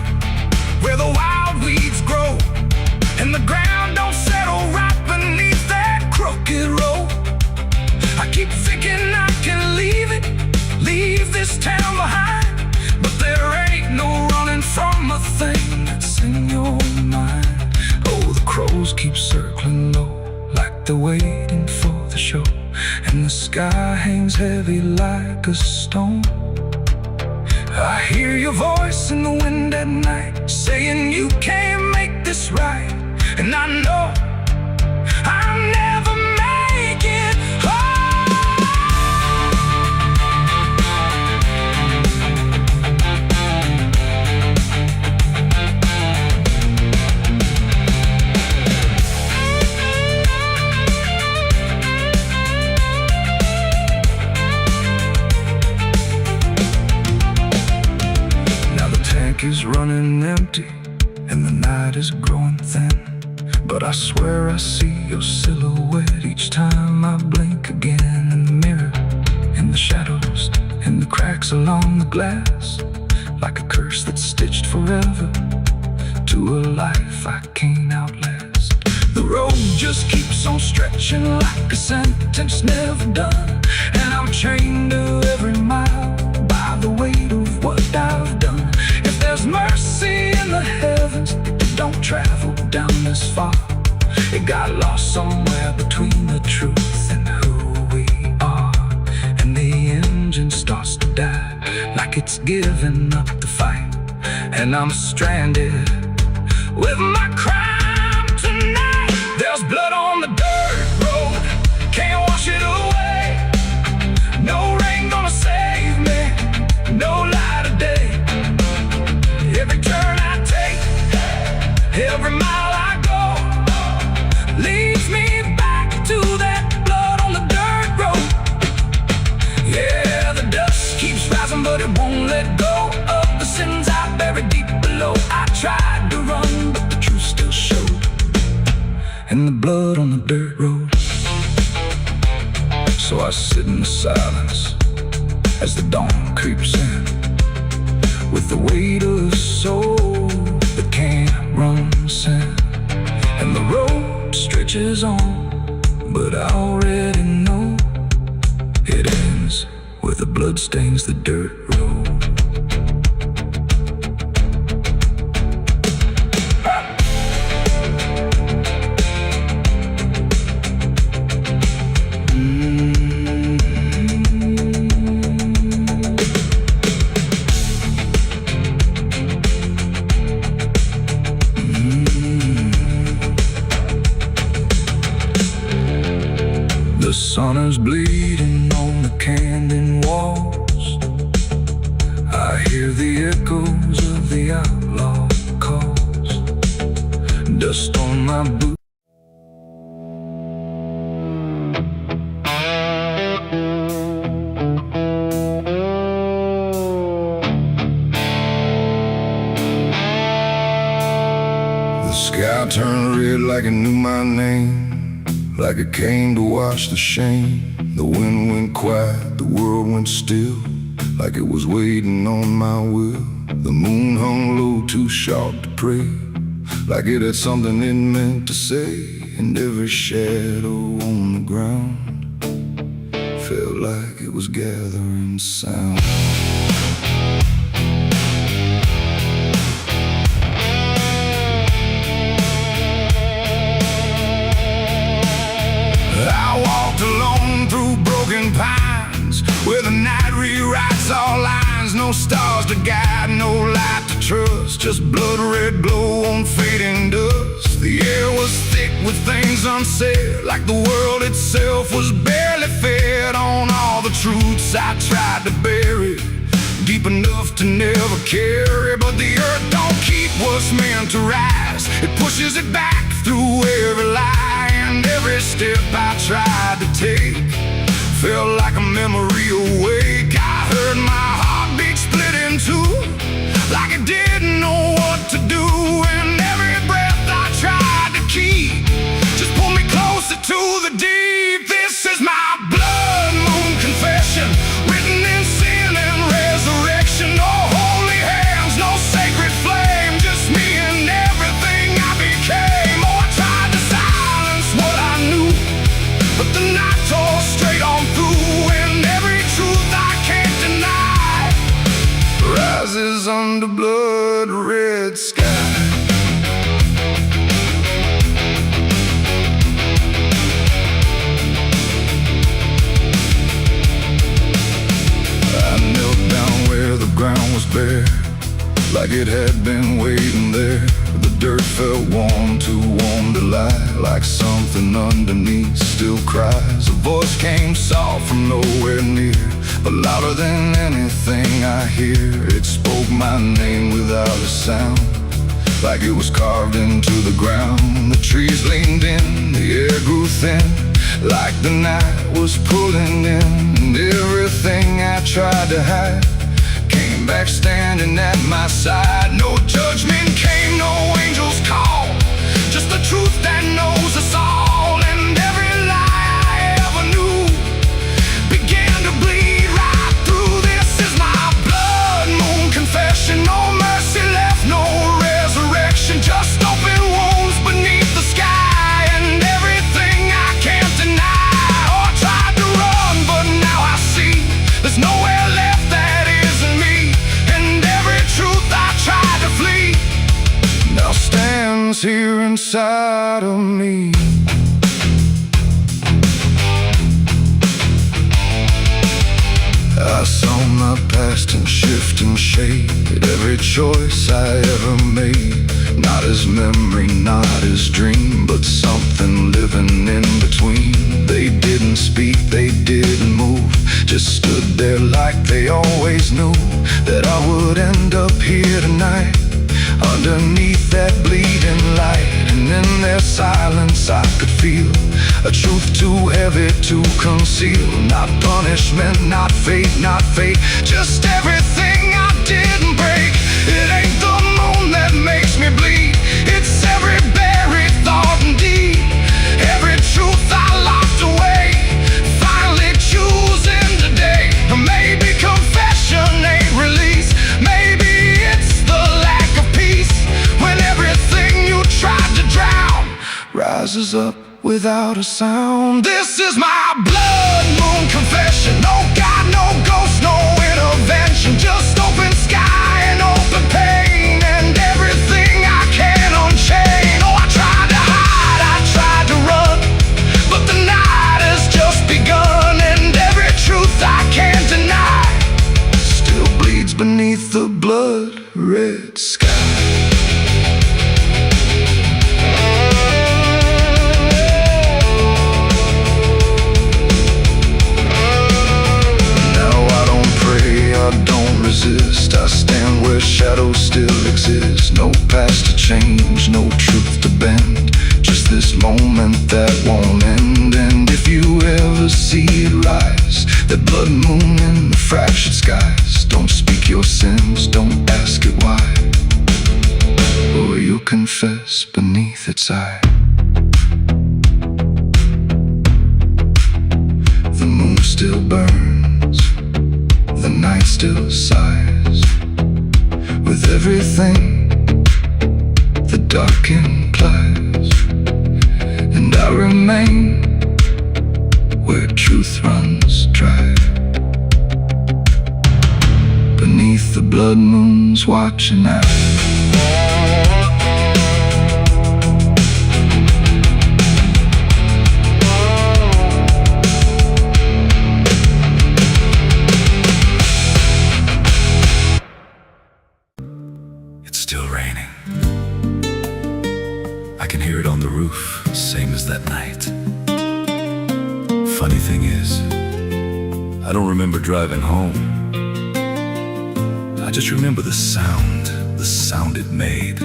where the wild weeds grow, and the ground don't settle right beneath that crooked road. I keep thinking I can leave this town behind, but there ain't no running from a thing that's in your mind. Oh, the crows keep circling low like they're waiting for the show, and the sky hangs heavy like a stone. I hear your voice in the wind at night, saying you can't make this right, and I know I'll never make it home. Is running empty and the night is growing thin, but I swear I see your silhouette each time I blink again. In the mirror, in the shadows, in the cracks along the glass, like a curse that's stitched forever to a life I can't outlast. The road just keeps on stretching like a sentence never done, and I'm chained to every mile by the weight of what I've done. If there's mercy in the heavens, it don't travel down this far. It got lost somewhere between the truth and who we are, and the engine starts to die like it's giving up the fight, and I'm stranded with my crime tonight. There's blood on the dirt road, can't wash it away. No rain gonna save me, no light of day. Every turn I take, every mile I go, leads me back to that blood on the dirt road. Yeah, the dust keeps rising, but it won't let go of the sins I buried deep below. I tried to run, but the truth still showed in the blood on the dirt road. So I sit in the silence as the dawn creeps in, with the weight of a soul that can't run sin. And the road stretches on, but I already know it ends where the blood stains the dirt road. The sun is bleeding on the canyon walls. I hear the echoes of the outlaw calls. Dust on my boots. The sky turned red like it knew my name, like it came to wash the shame. The wind went quiet, the world went still, like it was waiting on my will. The moon hung low, too sharp to pray, like it had something it meant to say. And every shadow on the ground felt like it was gathering sound. I walked alone through broken pines, where the night rewrites all lines. No stars to guide, no light to trust, just blood red glow on fading dust. The air was thick with things unsaid, like the world itself was barely fed on all the truths I tried to bury, deep enough to never carry. But the earth don't keep what's meant to rise, it pushes it back through every lie. And every step I tried to take felt like a memory awake. I heard my heartbeat split in two, like it didn't know what to do. And every breath I tried to keep just pulled me closer to the deep. This is my blood moon confession, written in sin and resurrection. No holy hands, no sacred flame, just me and everything I became. Oh, I tried to silence what I knew, but the night tore straight on through. And every truth I can't deny rises under blood red sky. I knelt down where the ground was bare, like it had been waiting there. The dirt felt warm, too warm to lie, like something underneath still cries. A voice came soft from nowhere near, but louder than anything I hear. It spoke my name without a sound, like it was carved into the ground. The trees leaned in, the air grew thin, like the night was pulling in. And everything I tried to hide came back standing at my side. No judgment came, no angel's call, just the truth that knows us all. And every lie I ever knew began to bleed right through. This is my blood moon confession. No mercy left, no resurrection, just open wounds beneath the sky. And everything I can't deny. Oh, I tried to run, but now I see there's nowhere left that isn't me. And every truth I tried to flee now stands here inside of me. I saw my past in shifting shade, every choice I ever made, not as memory, not as dream, but something living in between. They didn't speak, they didn't move, just stood there like they always knew that I would end up here tonight, underneath that bleeding light. And in their silence I could feel a truth too heavy to conceal. Not punishment, not fate, not fate, just everything I didn't break. It ain't the moon that makes me bleed, it's every buried thought and deed, every truth I locked away, finally choosing today. Maybe confession ain't release, maybe it's the lack of peace, when everything you tried to drown rises up without a sound. This is my blood moon confession. No God, no ghost, no intervention, just open sky and open pain, and everything I can unchain. Oh, I tried to hide, I tried to run, but the night has just begun. And every truth I can't deny still bleeds beneath the blood red sky. this moment that won't end. And if you ever see it rise, that blood moon in the fractured skies, don't speak your sins, don't ask it why, or you'll confess beneath its eye. The moon still burns, the night still sighs, with everything the dark implies. And I remain where truth runs dry, beneath the blood moon's watching eye. It's still raining. I can hear it on the roof, same as that night. Funny thing is, I don't remember driving home. I just remember the sound it made.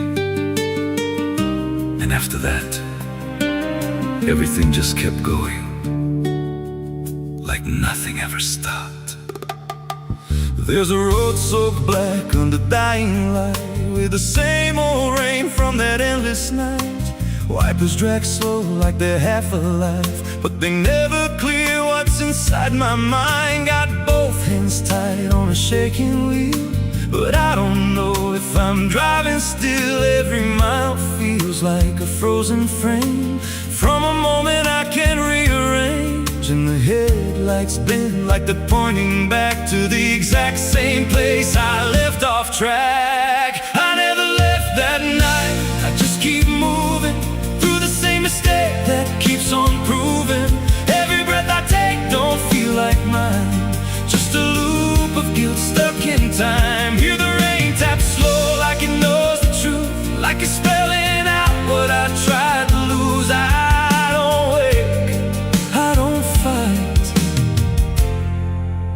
And after that, everything just kept going, like nothing ever stopped. There's a road so black under dying light, with the same old rain from that endless night. Wipers drag slow like they're half alive, but they never clear what's inside my mind. Got both hands tied on a shaking wheel, but I don't know if I'm driving still. Every mile feels like a frozen frame from a moment I can't rearrange. And the headlights bend like they're pointing back to the exact same place I left off track. I never left that night, I just keep moving through the same mistake that keeps on proving. Every breath I take don't feel like mine, just a loop of guilt stuck in time. Hear the rain tap slow like it knows the truth, like it's spelling out what I tried to lose. I don't wake, I don't fight,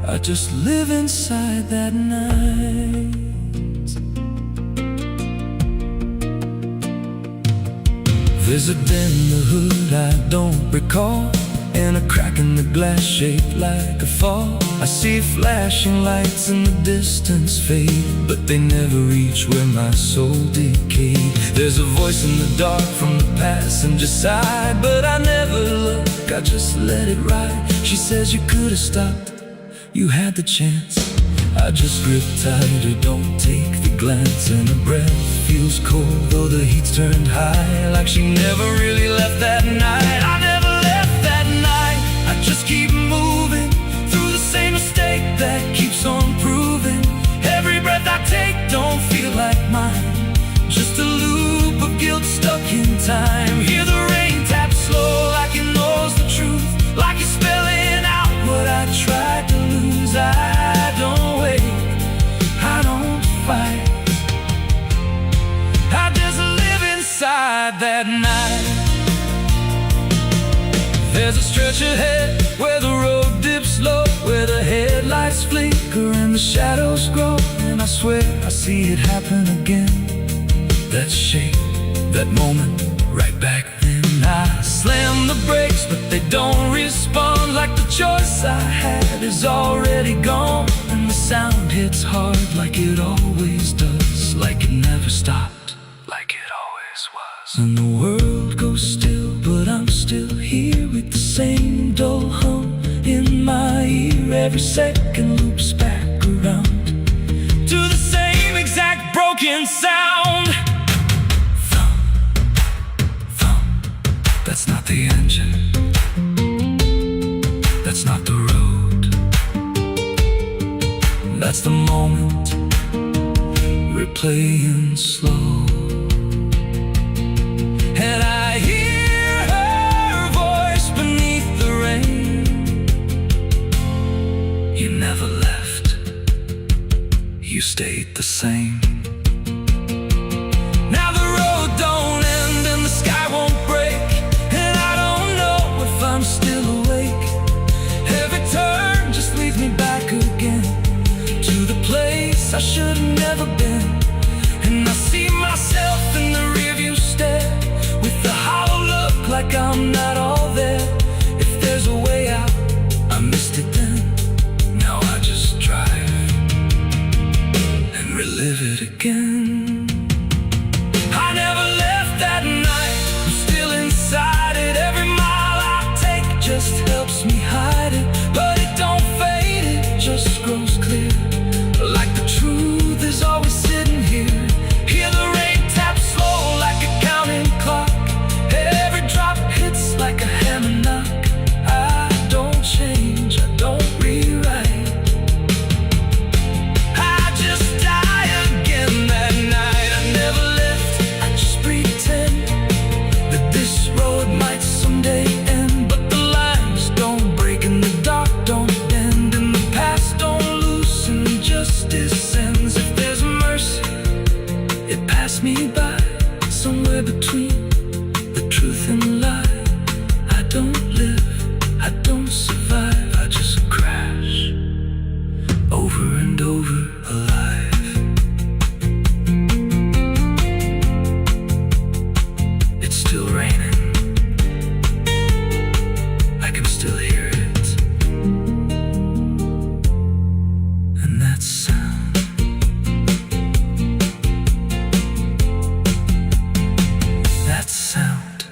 I just live inside that night. There's a dent in the hood I don't recall, and a crack in the glass shaped like a fall. I see flashing lights in the distance fade, but they never reach where my soul decayed. There's a voice in the dark from the passenger side, but I never look, I just let it ride. She says you could have stopped, you had the chance. I just grip tighter, don't take the glance, and her breath feels cold though the heat's turned high, like she never really left that night. I never left that night, I just keep moving through the same mistake that keeps on proving. Every breath I take don't feel like mine, just a loop of guilt stuck in time. Hear the rain tap slow like it knows the truth, like it's spelling out what I tried to lose. I don't wait, I don't fight, I just live inside that night. There's a stretch ahead where the road dips low, where the headlights flicker and the shadows grow. And I swear I see it happen again, that shape, that moment, right back then. I slam the brakes but they don't respond, like the choice I had is already gone. And the sound hits hard like it always does, like it never stopped, like it always was. And the world goes still, but I'm still here with the same dull hum in my ear. Every second loops back around to the same exact broken sound. Thump, thump, that's not the engine, that's not the road, that's the moment we're playing slow. And I hear her voice beneath the rain, you never left, you stayed the same. Now the road don't end and the sky won't break, and I don't know if I'm still awake. Every turn just leads me back again to the place I should have never been. And I see myself in the rearview stare, with the hollow look like like I'm not all there. If there's a way out, I missed it then. Now I just drive and relive it again. I never left that night, I'm still inside it. Every mile I take just helps me hide it, but it don't fade, it just grows clear. Like the truth is always sitting here. Hear the rain tap slow like a counting clock. Every drop hits like a hammer knock. I don't change, I don't rewrite. I just die again that night. I never left, I just pretend that this road might someday end. But the lines don't break and the dark don't bend, and the past don't loosen, justice ends. If there's mercy, it passed me by, somewhere between the truth and lie. I don't live, I don't survive, I just crash over and over alive. It's still raining, I can still hear it, and that sound, that sound,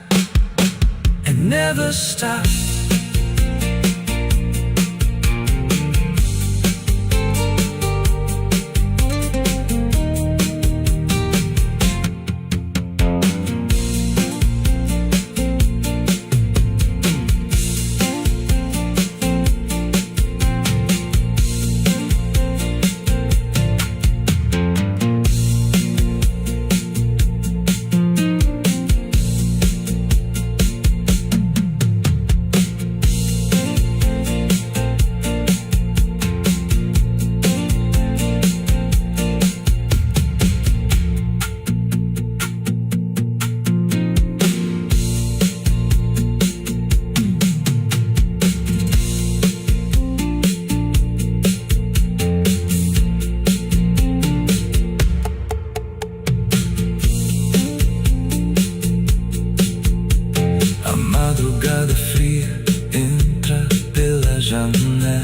it never stops. A madrugada fria entra pela janela.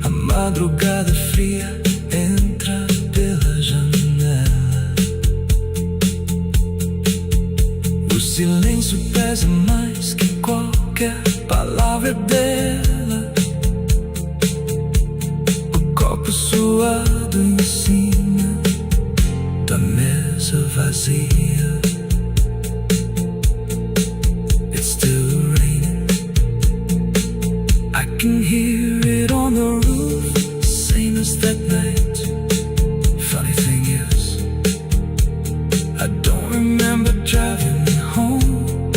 A madrugada fria entra pela janela. O silêncio pesa mais que qualquer palavra dela. O copo suado em cima da mesa vazia. It's still raining, I can hear it on the roof, same as that night. Funny thing is, I don't remember driving home.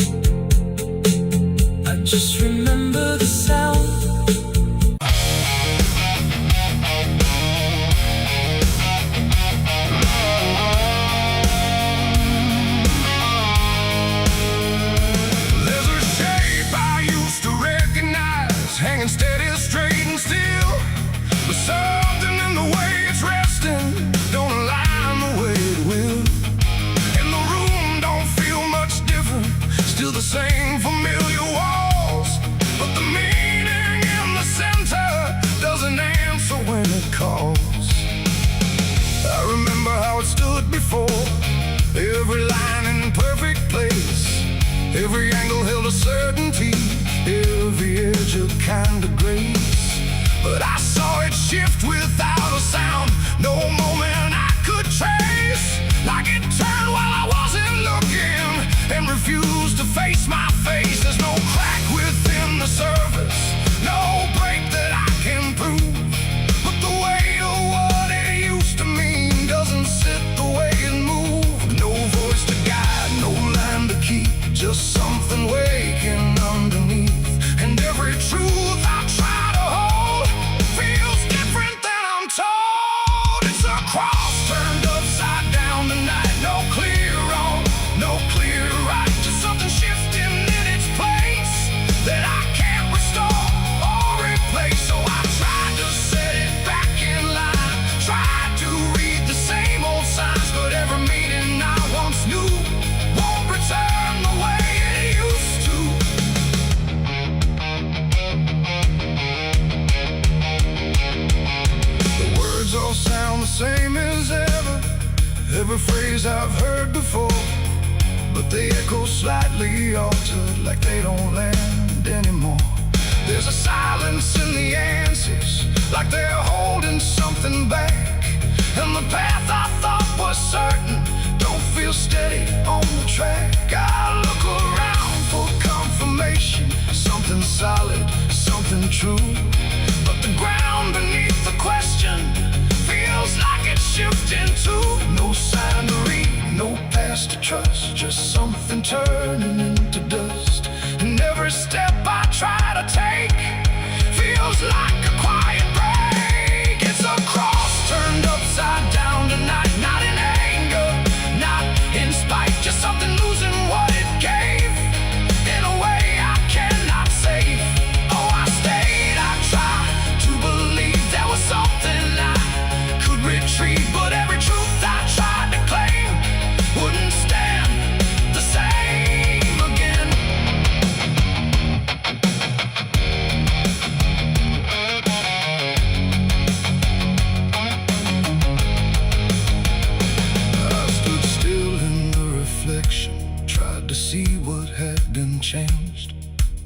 I just remember the sound. There's a shape I used to recognize, hanging steady, straight and still. But something in the way it's resting don't align the way it will. And the room don't feel much different, still the same familiar walls. But the meaning in the center doesn't answer when it calls. I remember how it stood before, every line in perfect place. Every angle held a certainty, every edge a kind of grace. But I saw it shift without a sound, no moment I could trace. Like it turned while I wasn't looking, and refused to face my face. There's no crack within the surface, no break that I can prove. But the weight of what it used to mean doesn't sit the way it moved. No voice to guide, no line to keep, just something waking underneath. And every truth I try to hold feels different than I'm memories I've heard before, but they echo slightly altered, like they don't land anymore. There's a silence in the answers, like they're holding something back. And the path I thought was certain don't feel steady on the track. I look around for confirmation, something solid, something true. But the ground beneath the question feels like it's shifting too. No sign to read, no past to trust, just something turning into dust. And every step I try to take feels like a quiet break. It's a cross turned upside down tonight, not in anger, not in spite, just something losing what it gave in a way I cannot save. Oh, I stayed, I tried to believe there was something I could retrieve, but every truth I tried to claim wouldn't stand the same again. I stood still in the reflection, tried to see what had been changed,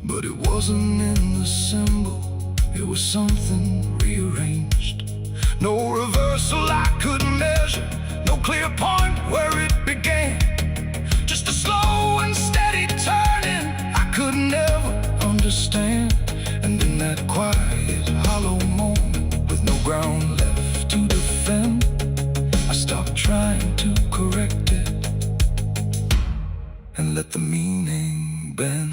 but it wasn't in the symbol, it was something rearranged. No reversal I could measure, no clear point where it began. Just a slow and steady turning I could never understand. And in that quiet, hollow moment, with no ground left to defend, I stopped trying to correct it and let the meaning bend.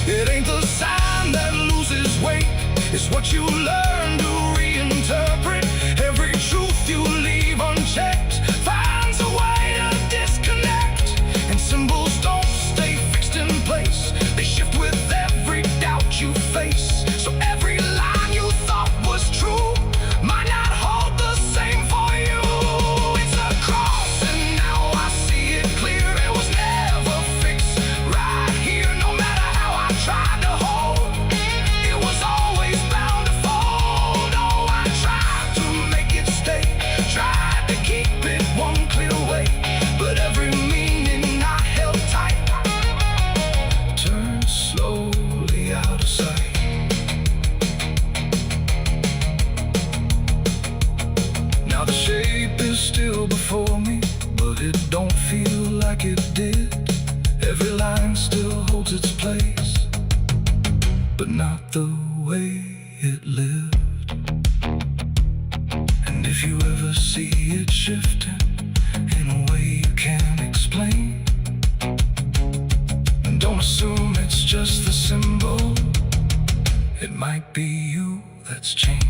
It ain't the sign that loses weight, it's what you learn to reinterpret. Every truth you leave unchecked finds a way to disconnect. And symbols don't stay fixed in place, they shift with every doubt you face. So every line you thought was true might not hold the same for you. It's a cross and now I see it clear. It was never fixed right here, no matter how I tried to hold. It was always bound to fold. Oh, I tried to make it stay, tried to keep it one clear way, but every meaning I held tight turned slowly out of sight. Now the shape is still before me, but it don't feel like it did. Every line still holds its place, but not the way it lived. And if you ever see it shifting in a way you can't explain, then don't assume it's just the symbol. It might be you that's changed.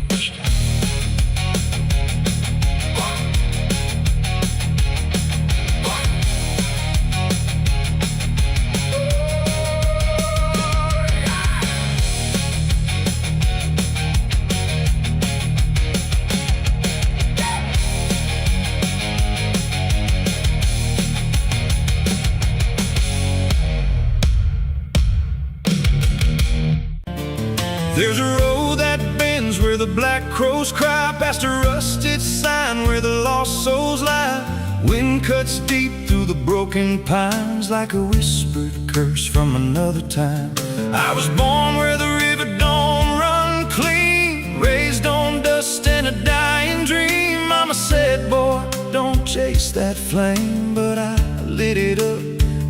There's a road that bends where the black crows cry, past a rusted sign where the lost souls lie. Wind cuts deep through the broken pines, like a whispered curse from another time. I was born where the river don't run clean, raised on dust and a dying dream. Mama said, boy, don't chase that flame, but I lit it up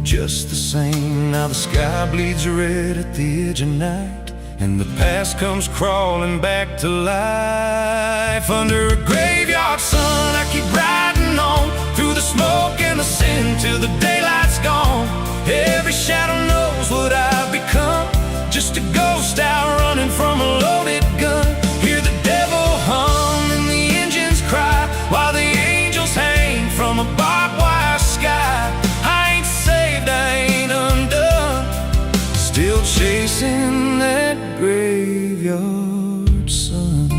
just the same. Now the sky bleeds red at the edge of night, and the past comes crawling back to life. Under a graveyard sun, I keep riding on, through the smoke and the sin, till the daylight's gone. Every shadow knows what I've become, just a ghost out running from a loaded gun. Hear the devil hum and the engines cry, while the angels hang from a barbed wire sky. I ain't saved, I ain't undone, still chasing that graveyard sun.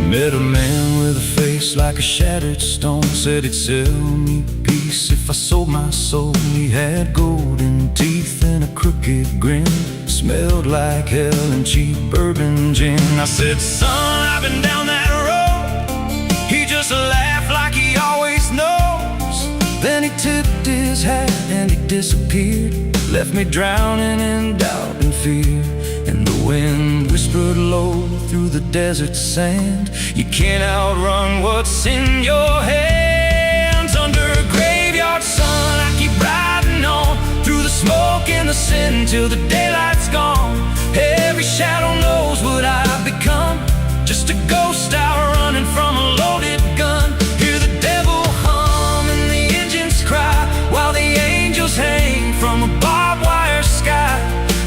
Met a man with a face like a shattered stone, said he'd sell me peace if I sold my soul. He had golden teeth and a crooked grin, smelled like hell and cheap bourbon gin. I said, son, I've driving down that road. He just laughed like he always knows. Then he tipped his hat and he disappeared, left me drowning in doubt and fear. And the wind whispered low through the desert sand, you can't outrun what's in your hands. Under a graveyard sun, I keep riding on through the smoke and the sin till the daylight's gone. Every shadow knows what I've become, just a ghost out running from a loaded gun. Hear the devil hum and the engines cry, while the angels hang from a barbed wire sky.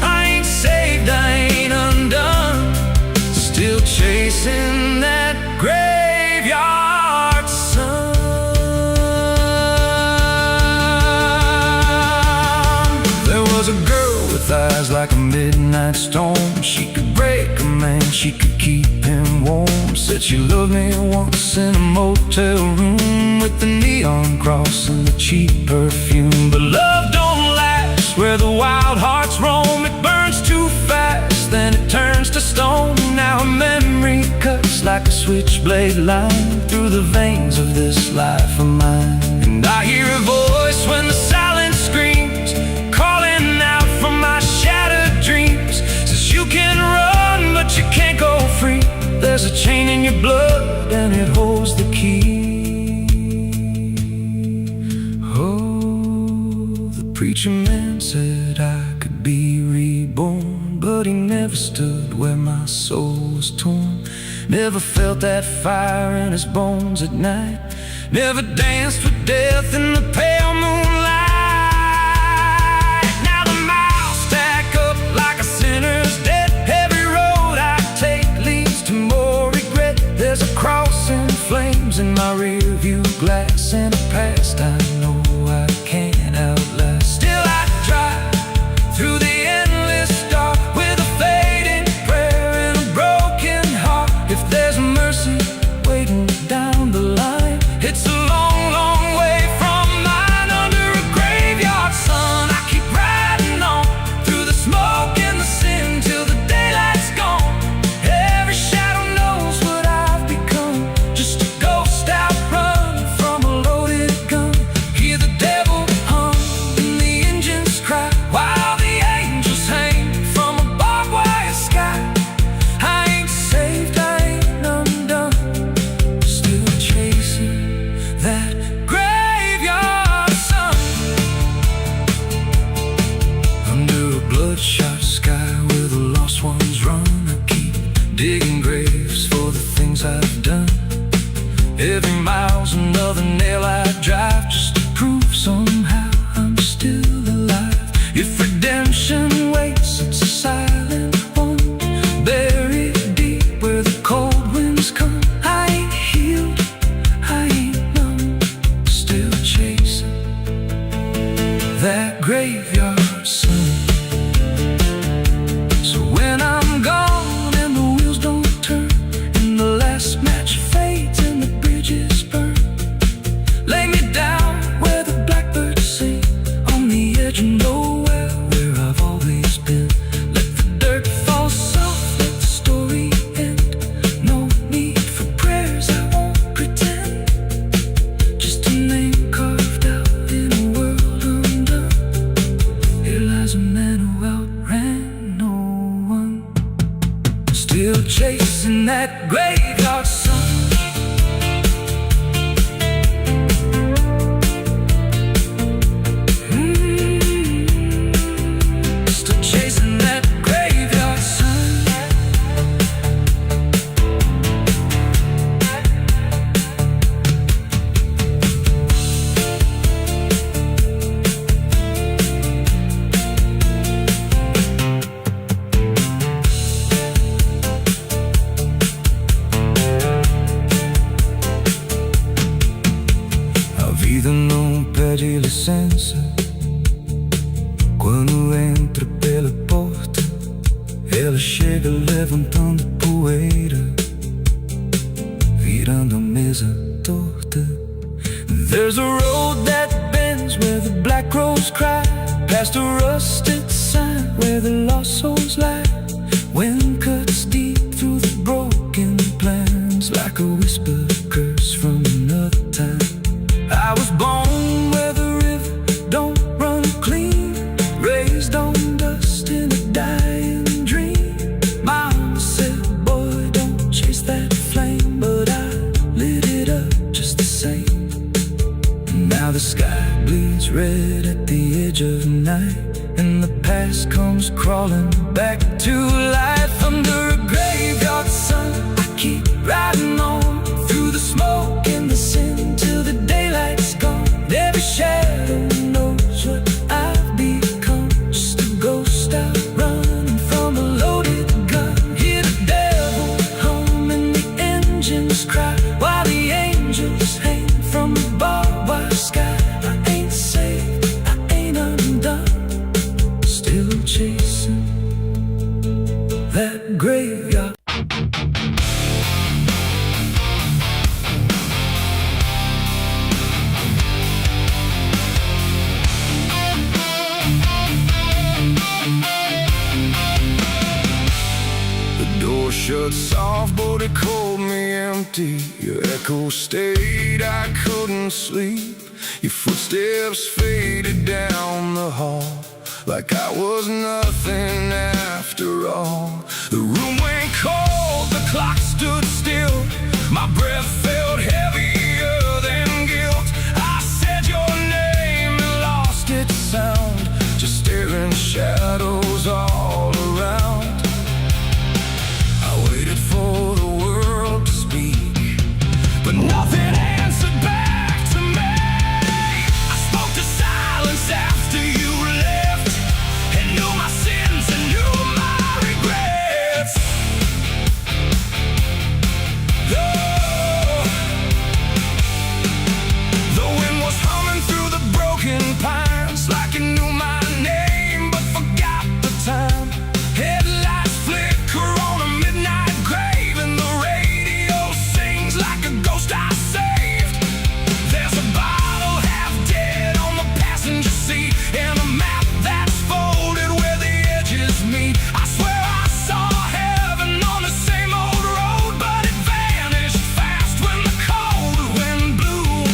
I ain't saved, I ain't undone, still chasing that graveyard sun. There was a girl with eyes like a midnight storm. She could break a man, she could keep him warm. Said she loved me once in a motel room, with the neon cross and the cheap perfume. But love don't last where the wild hearts roam. It burns too fast, then it turns to stone. Now a memory cuts like a switchblade line through the veins of this life of mine. And I hear a voice when the silence screams, calling out from my shattered dreams. Says you can run, but you can't go free. There's a chain in your blood and it holds the key. Oh, the preacher man said I could be reborn, but he never stood where my soul was torn. Never felt that fire in his bones at night, never danced with death in the pale moonlight. Now the miles stack up like a sinner's debt. Every road I take leads to more regret. There's a cross in flames in my rear view glass, and a past I know I can't outlast. Still I drive through the endless dark with a fading prayer and a broken heart. If there's mercy waiting down the line, it's a long, long way from mine. Under a graveyard sun, I keep riding on through the smoke and the sin till the daylight's gone. Every shadow knows what I've become, just a ghost out running from a loaded gun. Hear the devil hum and the engines cry, while the angels hang from a barbed wire sky. I ain't saved, I ain't undone, still chasing that graveyard sun. Under a bloodshot sky where the lost ones run, I keep digging graves for the things I've done. Every mile's another nail I drive, just to prove somehow I'm still alive. If redemption waits, it's a silent one, buried deep where the cold winds come. I ain't healed, I ain't numb, still chasing that graveyard sun. So when I'm gone and the wheels don't turn, and the last match fades and the bridges burn, lay me down where the blackbirds sing, on the edge of nowhere where I've always been. Let the dirt fall soft, let the story end. No need for prayers, I won't pretend, just a name carved out in a world undone. Here lies a man who outran no one, still chasing that graveyard sun. Still chasing that graveyard sun. A vida não pede licença quando entra pela porta. Ela chega levantando poeira, virando a mesa torta. There's a road that bends where the black crows cry, past a rusted sign where the lost souls lie. Wind cuts deep through the broken plan. whispers from another time. I was born where the river don't run clean, raised on dust in a dying dream. Mama said, boy, don't chase that flame, but I lit it up just the same. Now the sky bleeds red at the edge of night, and the past comes crawling back to life. Under a graveyard sun, I keep riding on through the smoke and the sin till the daylight's gone. Every shadow knows what I've become, just a ghost out running from a loaded gun. Hear the devil hum and the engines cry, while the angels hang from the barbed wire sky. I ain't saved, I ain't undone, still chasing that graveyard. The door shut soft, but it called me empty. Your echo stayed, I couldn't sleep. Your footsteps faded down the hall like I was nothing after all. The room went cold, the clock stood still. My breath felt heavier than guilt. I said your name and lost its sound, just staring shadows all around. I waited for the world to speak, but nothing answered back to me. I spoke to silence after you left, and knew my sins and knew my regrets. The wind was humming through the broken pines, like it knew my name but forgot the time. Headlights flicker on a midnight grave, and the radio sings like a ghost I saved. There's a bottle half dead on the passenger seat, and a map that's folded where the edges meet. I swear I saw heaven on the same old road, but it vanished fast when the cold wind blew.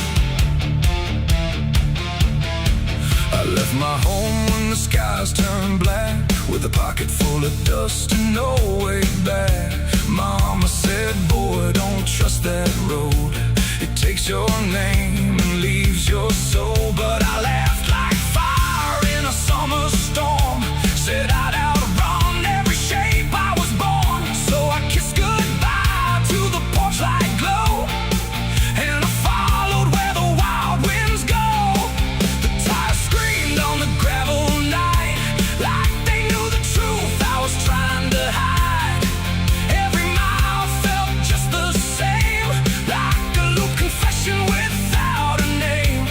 I left my home when the skies turned black, with a pocket full of dust and no way back. Mama said, boy, don't trust that road. It takes your name and leaves your soul. But I laughed like fire in a summer storm, said I'd outrun every shape I was born. So I kissed goodbye to the porch light glow, and I followed where the wild winds go. The tires screamed on the gravel night, like they knew the truth I was trying to hide. Every mile felt just the same, like a loop confession without a name.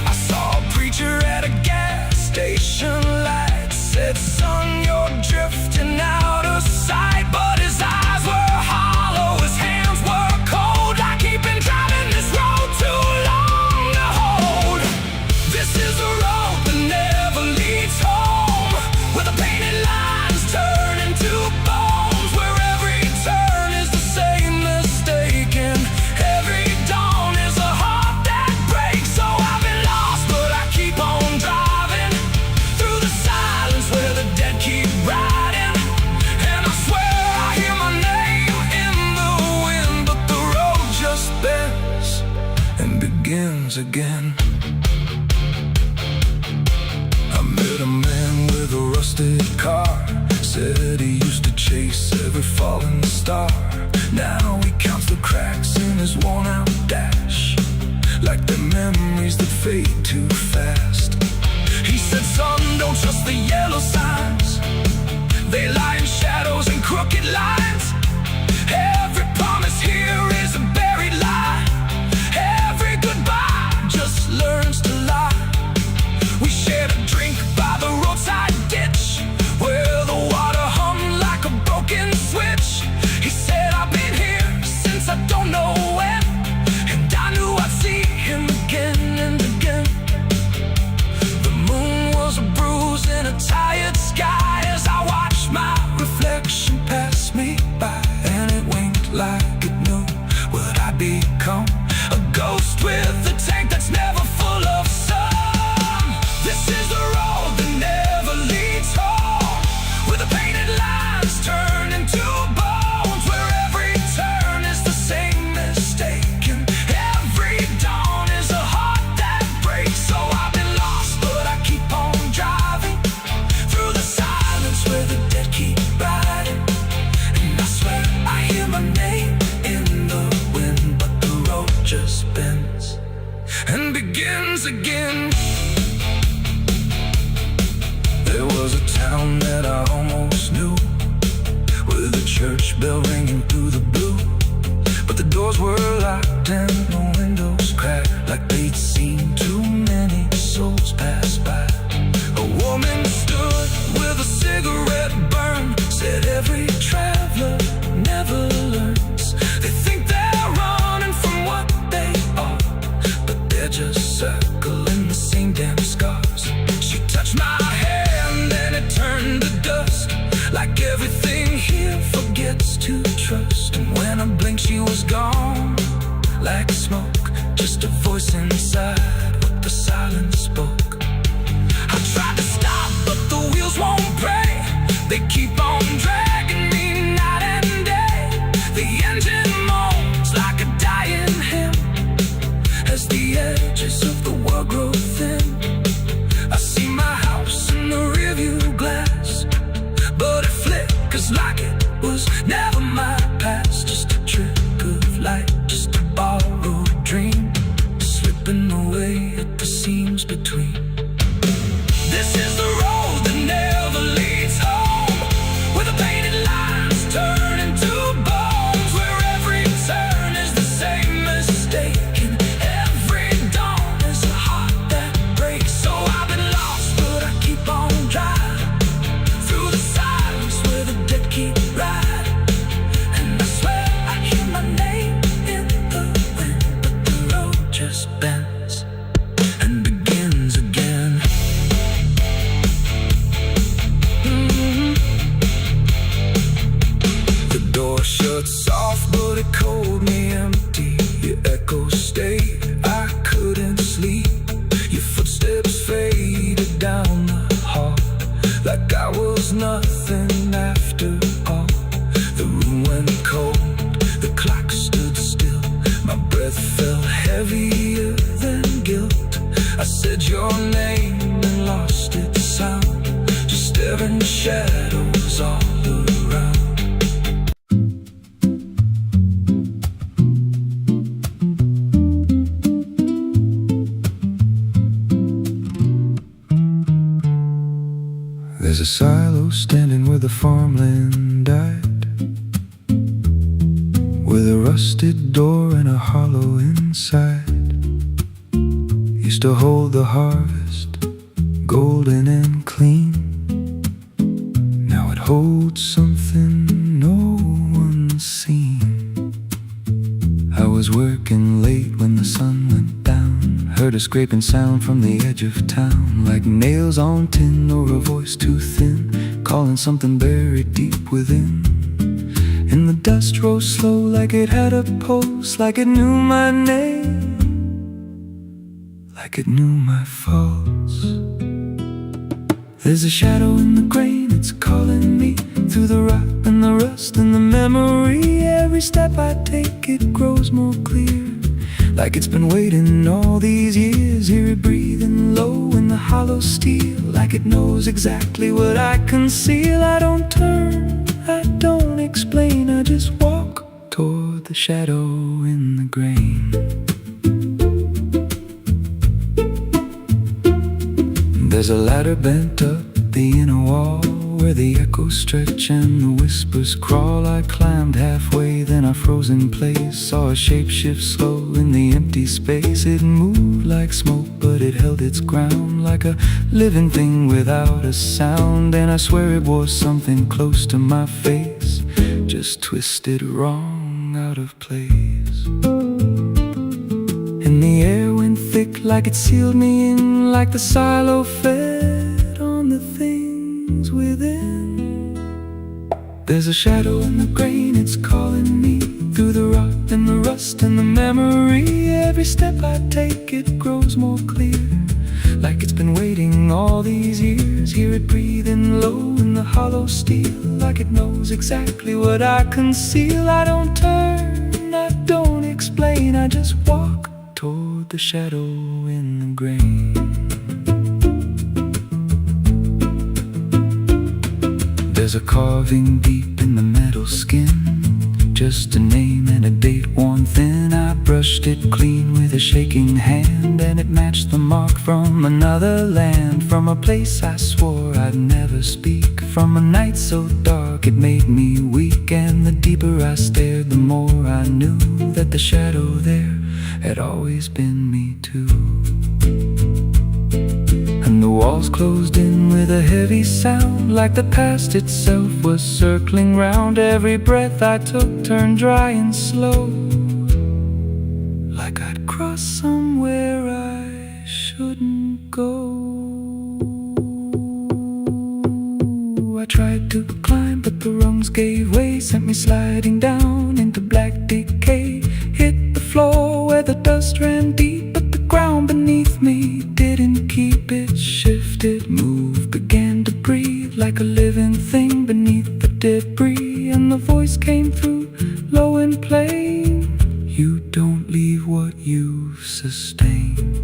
I saw a preacher at a gas station light, said, son, you're drifting out of sight. But his eyes were hollow, his hands were cold, like he'd been driving this road too long to hold. This is a road that never leads home, where the painted lines turn into bones, where every turn is the same mistake, and every dawn is a heart that breaks. So I've been lost, but I keep on driving through the silence where the dead keep riding. And I swear I hear my name in the wind, but the road just bends and begins again. I met a man with a rusted car, said he used to chase every falling star. Now he counts the cracks in his worn-out dash, like the memories that fade too fast. He said, son, don't trust the yellow signs, they lie in shadows and crooked lines. Every promise here is a buried lie, every goodbye just learns to lie. We shared a drink by the roadside ditch, where the water hummed like a broken switch. He said, I've been here since I don't know when, and I knew I'd see him again and again. The moon was a bruise in a tired sky as I watched my reflection pass me. become a ghost with a tank that's never full of sun. This is the road that never leads home, where the painted lines turn into bones, where every turn is the same mistake, and every dawn is a heart that breaks. So I've been lost, but I keep on driving through the silence where the dead keep riding. And I swear I hear my name in the wind, but the road just bends and begins again. There was a town that I almost knew, with a church bell ringing through the blue, but the doors were locked and the windows cracked, like they'd seen too many souls pass by. A woman stood with a cigarette burn, said every traveler never learns. They think they're running from what they are, but they're just circling the same damn scars. She touched my hand and it turned to dust, like everything here forgets to trust. And when I blinked she was gone, like smoke, just a voice inside what the silence spoke. I tried to stop but the wheels won't break, they keep on dragging me night and day. The engine moans like a dying hymn as the edges of the world grow thin. I see my house in the rearview glass, but it flickers like it was never my past. Just a trick of light, just a borrowed dream, slipping away at the seams between. This is the road that never leads home, where the painted lines turn into bones, where every turn is the same mistake, and every dawn is a heart that breaks. So I've been lost, but I keep on driving through the silence where the dead keep riding. And I swear I hear my name in the wind, but the road just bends and begins again. The door shut soft, but it cold me empty. Your echo stayed, I couldn't sleep. Your footsteps faded down the hall, like I was nothing after all. The room went cold, the clock stood still. My breath felt heavier than guilt. I said your name and lost its sound, just staring shadows all around. There's a silo standing where the farmland died, with a rusted door and a hollow inside. Used to hold the harvest, golden and clean. Now it holds something no one's seen. I was working late when the sun went down, heard a scraping sound from the edge of town, like nails on tin or a voice too thin, calling something buried deep within. And the dust rose slow like it had a pulse, like it knew my name, like it knew my faults. There's a shadow in the grain, it's calling me through the rot and the rust and the memory. Every step I take, it grows more clear, like it's been waiting all these years. Hear it breathing low in the hollow steel, like it knows exactly what I conceal. I don't turn, I don't explain, I just walk toward the shadow in the grain. There's a ladder bent up the inner wall, where the echoes stretch and the whispers crawl. I climbed halfway, then I froze in place, saw a shape shift slow in the empty space. It moved like smoke, but it held its ground, like a living thing without a sound. And I swear it was something close to my face, just twisted wrong, out of place. And the air went thick, like it sealed me in, like the silo fed on the things within. There's a shadow in the grain, it's calling me through the rot and the rust and the memory. Every step I take, it grows more clear, like it's been waiting all these years. Hear it breathing low in the hollow steel, like it knows exactly what I conceal. I don't turn, I don't explain, I just walk toward the shadow in the grain. There's a carving deep in the metal skin, just a name and a date worn thin. I brushed it clean with a shaking hand, and it matched the mark from another land, from a place I swore I'd never speak, from a night so dark it made me weak. And the deeper I stared, the more I knew that the shadow there had always been me too. And the walls closed in with a heavy sound, like the past itself was circling round. Every breath I took turned dry and slow, like I'd crossed somewhere I shouldn't go. I tried to climb, but the rungs gave way, sent me sliding down into black decay. Hit the floor where the dust ran deep, but the ground beneath me didn't keep it. Shifted, moved, began to breathe like a living thing beneath the debris. And the voice came through, low and plain: you don't leave what you've sustained.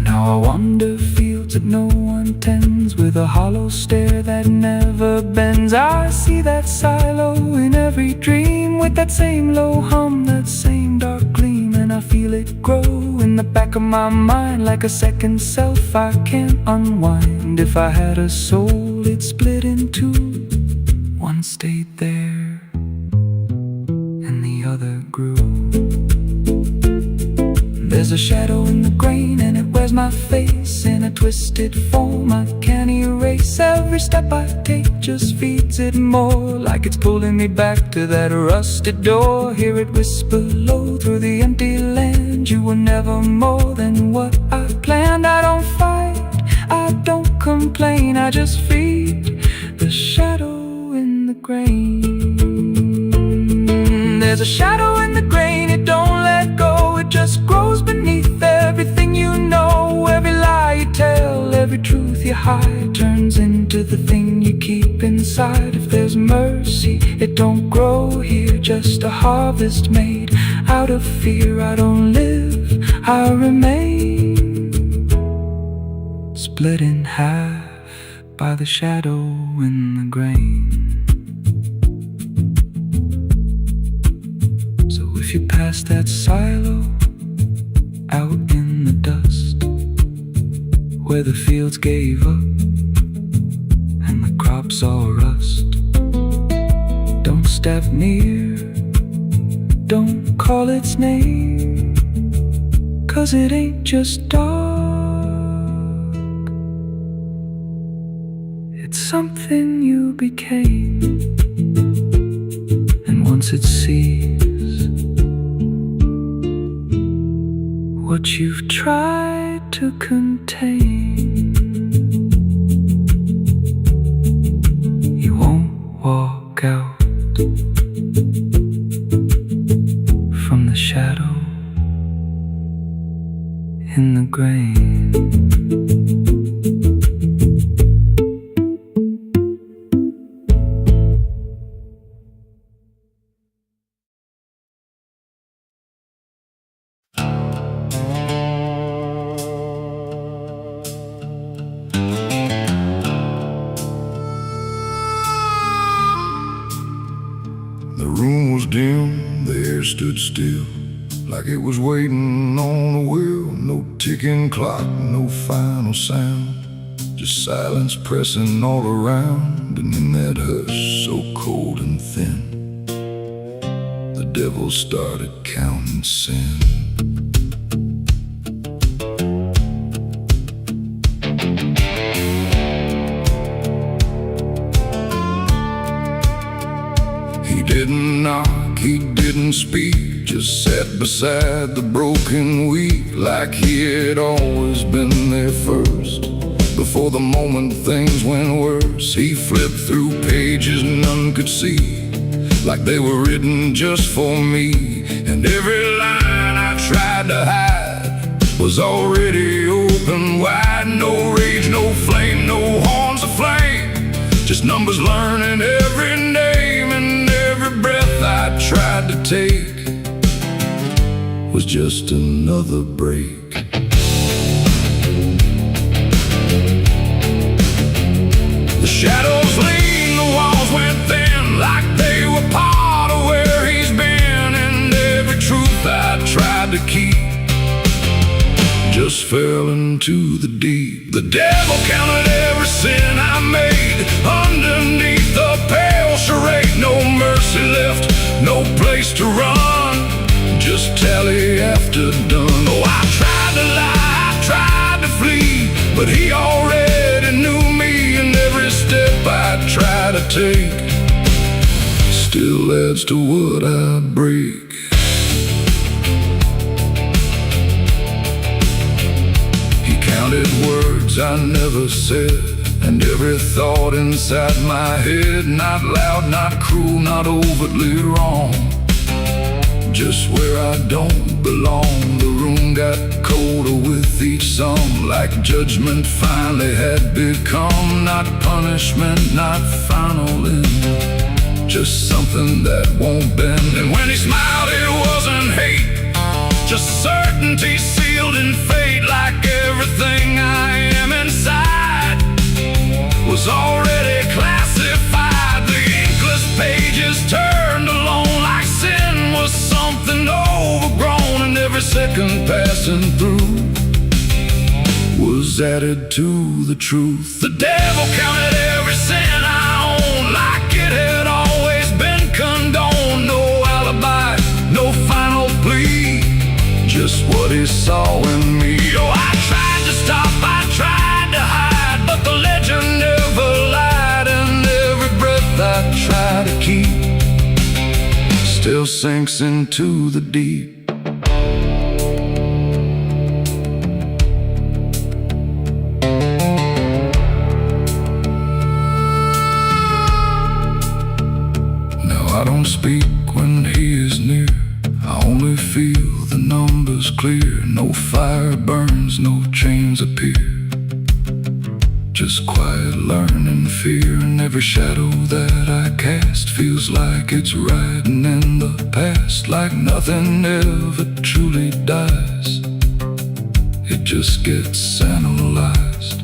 Now I wander fields that no one tends, with a hollow stare that never bends. I see that silo in every dream, with that same low hum, that same dark gleam. And I feel it grow in the back of my mind, like a second self I can't unwind. If I had a soul, it'd split in two. One stayed there, and the other grew. There's a shadow in the grain, and it wears my face in a twisted form I can't erase. Every step I take just feeds it more, like it's pulling me back to that rusted door. Hear it whisper low through the empty land: you were never more than what I planned. I don't fight, I don't complain, I just feed the shadow in the grain. There's a shadow in the grain, it don't let go, it just grows beneath everything you know. Every lie you tell, every truth you hide, turns into the thing you keep inside. If there's mercy, it don't grow here, just a harvest made out of fear. I don't live, I remain, split in half by the shadow in the grain. If you pass that silo out in the dust, where the fields gave up and the crops all rust, don't step near, don't call its name, 'cause it ain't just dark, it's something you became. And once it sees what you've tried to contain, you won't walk out from the shadow in the grain. Dim, the air stood still, like it was waiting on a wheel. No ticking clock, no final sound, just silence pressing all around. And in that hush, so cold and thin, the devil started counting sin. He didn't knock, he didn't speak, just sat beside the broken wheat, like he had always been there first. Before the moment things went worse, he flipped through pages none could see, like they were written just for me. And every line I tried to hide was already open wide. No rage, no flame, no horns of flame, just numbers learning every name. And every breath I tried to take was just another break. The shadows lean, the walls went thin, like they were part of where he's been. And every truth I tried to keep just fell into the deep. The devil counted every sin I made underneath the pale charade. No mercy left, no place to run, just tally after done. Oh, I tried to lie, I tried to flee, but he already knew me. And every step I try to take still adds to what I break. He counted words I never said, and every thought inside my head. Not loud, not cruel, not overtly wrong, just where I don't belong. The room got colder with each song, like judgment finally had become. Not punishment, not final end, just something that won't bend. And when he smiled it wasn't hate, just certainty sealed in fate. Like everything I am inside was already classified. The inkless pages turned alone, like sin was something overgrown. And every second passing through was added to the truth. The devil counted every sin I owned, like it had always been condoned. No alibi, no final plea, just what he saw in me. Oh, I tried to stop, I tried to hide, but the legend never lied. And every breath I try to keep still sinks into the deep. Now I don't speak when he is near, I only feel the numbers clear. No fire burns, no chains appear, just quiet learning fear. And every shadow that I cast feels like it's riding in the past, like nothing ever truly dies, it just gets analyzed.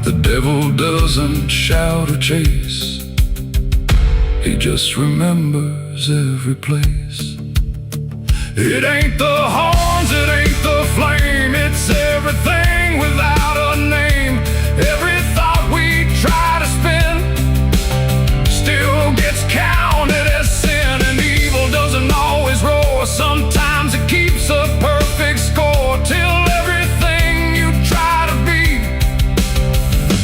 The devil doesn't shout or chase, he just remembers every place. It ain't the horns, it ain't the flame, it's everything without a name. Every thought we try to spin still gets counted as sin. And evil doesn't always roar, sometimes it keeps a perfect score, till everything you try to be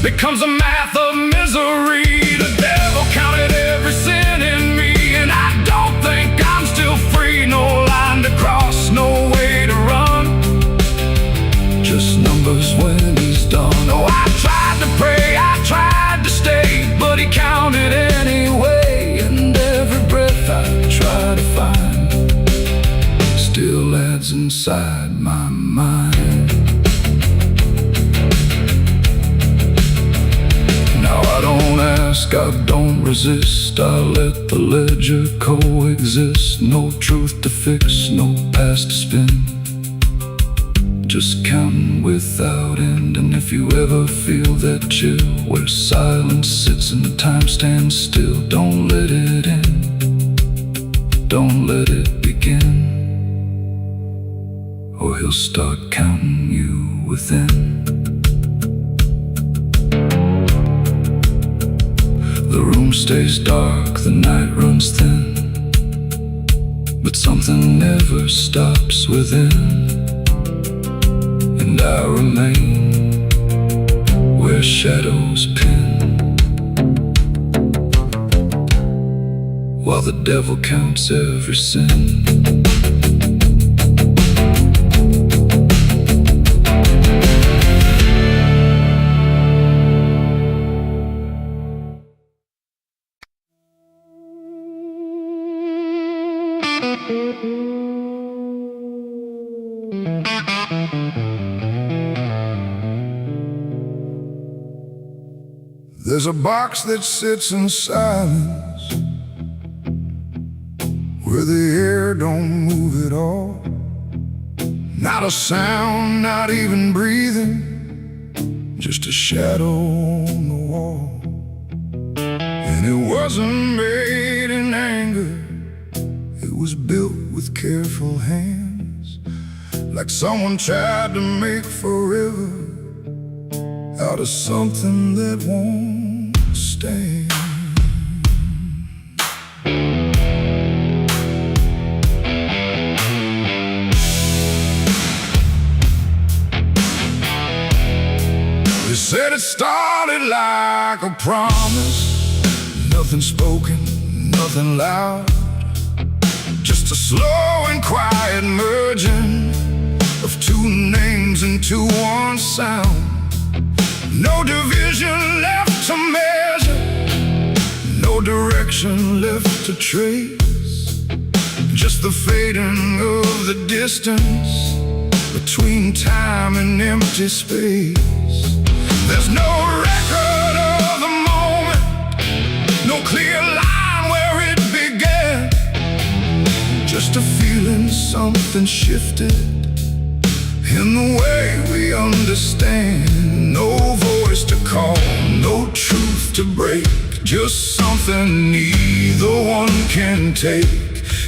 becomes a math of misery. The devil counted every sin in me, and I don't think I'm still free. No line to cross, no way to run, just numbers when he's done. Oh, I tried to pray, I tried to stay, but he counted anyway. And every breath I try to find still adds inside my mind. Now I don't ask, I don't resist, I let the ledger coexist. No truth to fix, no past to spin, just counting without end. And if you ever feel that chill where silence sits and the time stands still, don't let it end, don't let it begin, or he'll start counting you within. The room stays dark, the night runs thin, but something never stops within. And I remain where shadows pin, while the devil counts every sin. There's a box that sits in silence, where the air don't move at all. Not a sound, not even breathing, just a shadow on the wall. And it wasn't made in anger, it was built with careful hands, like someone tried to make forever out of something that won't stand. They said it started like a promise, nothing spoken, nothing loud, just a slow and quiet merging of two names into one sound. No division left to measure, no direction left to trace, just the fading of the distance between time and empty space. There's no record of the moment, no clear line where it began, just a feeling something shifted in the way we understand. No voice to call, no truth to break, just something neither one can take.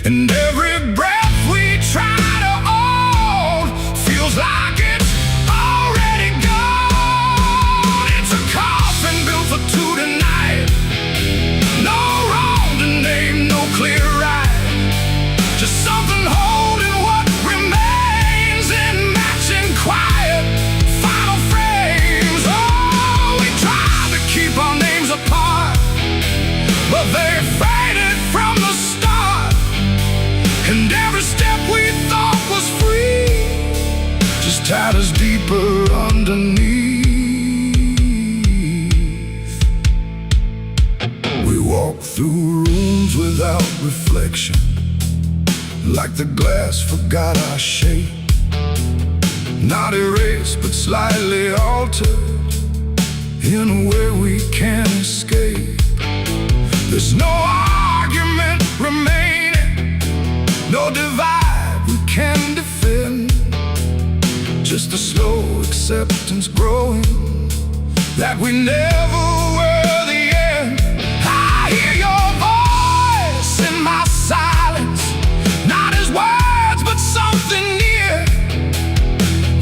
And every breath we try to hold feels like it's already gone. It's a coffin built for two tonight, no wrong to name, no clear right, just something holding what remains in matching quiet final frames. Oh, we tried to keep our names apart, but they faded from the start. And every step we thought was free just tied us deeper underneath. We walk through rooms without reflection, like the glass forgot our shape, not erased but slightly altered in a way we can't escape. There's no argument remaining, no divide we can defend, just a slow acceptance growing that we never were the end. I hear your voice in my silence, not as words but something near,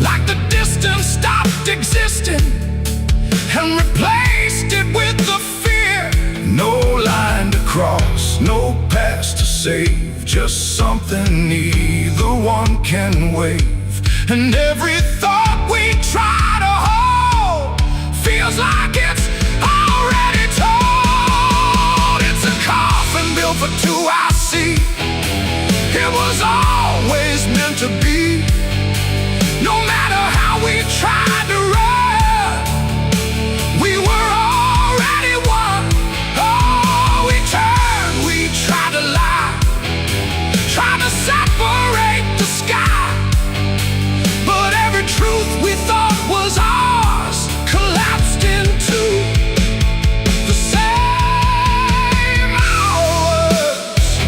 like the distance stopped existing and replaced it with the fear. No line to cross, no past to save, just something neither one can wave. And every thought we try to hold feels like it's already told. It's a coffin built for two, I see. It was always meant to be. No matter how we tried to run, we were already one. Oh, we turned, we tried to lie, tried to separate the sky, but every truth we thought was ours collapsed into the same hours.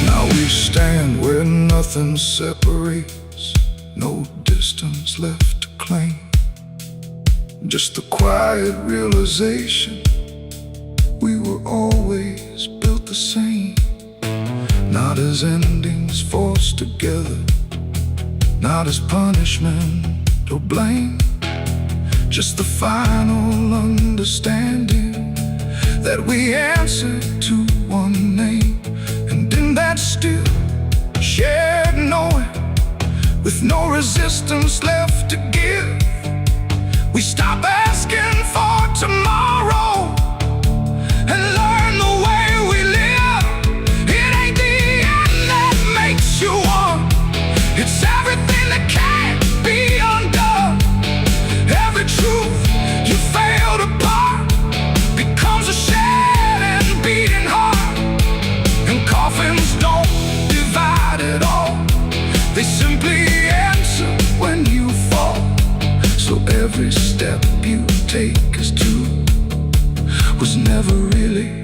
Now we stand where nothing separates, no distance left to claim, just the quiet realization we were always built the same. Not as endings forced together, not as punishment or blame, just the final understanding that we answer to one name. And in that still shared knowing, with no resistance left to give, we stop asking for tomorrow and learn the way we live. It ain't the end that makes you one, it's everything that can every step you take is true, was never really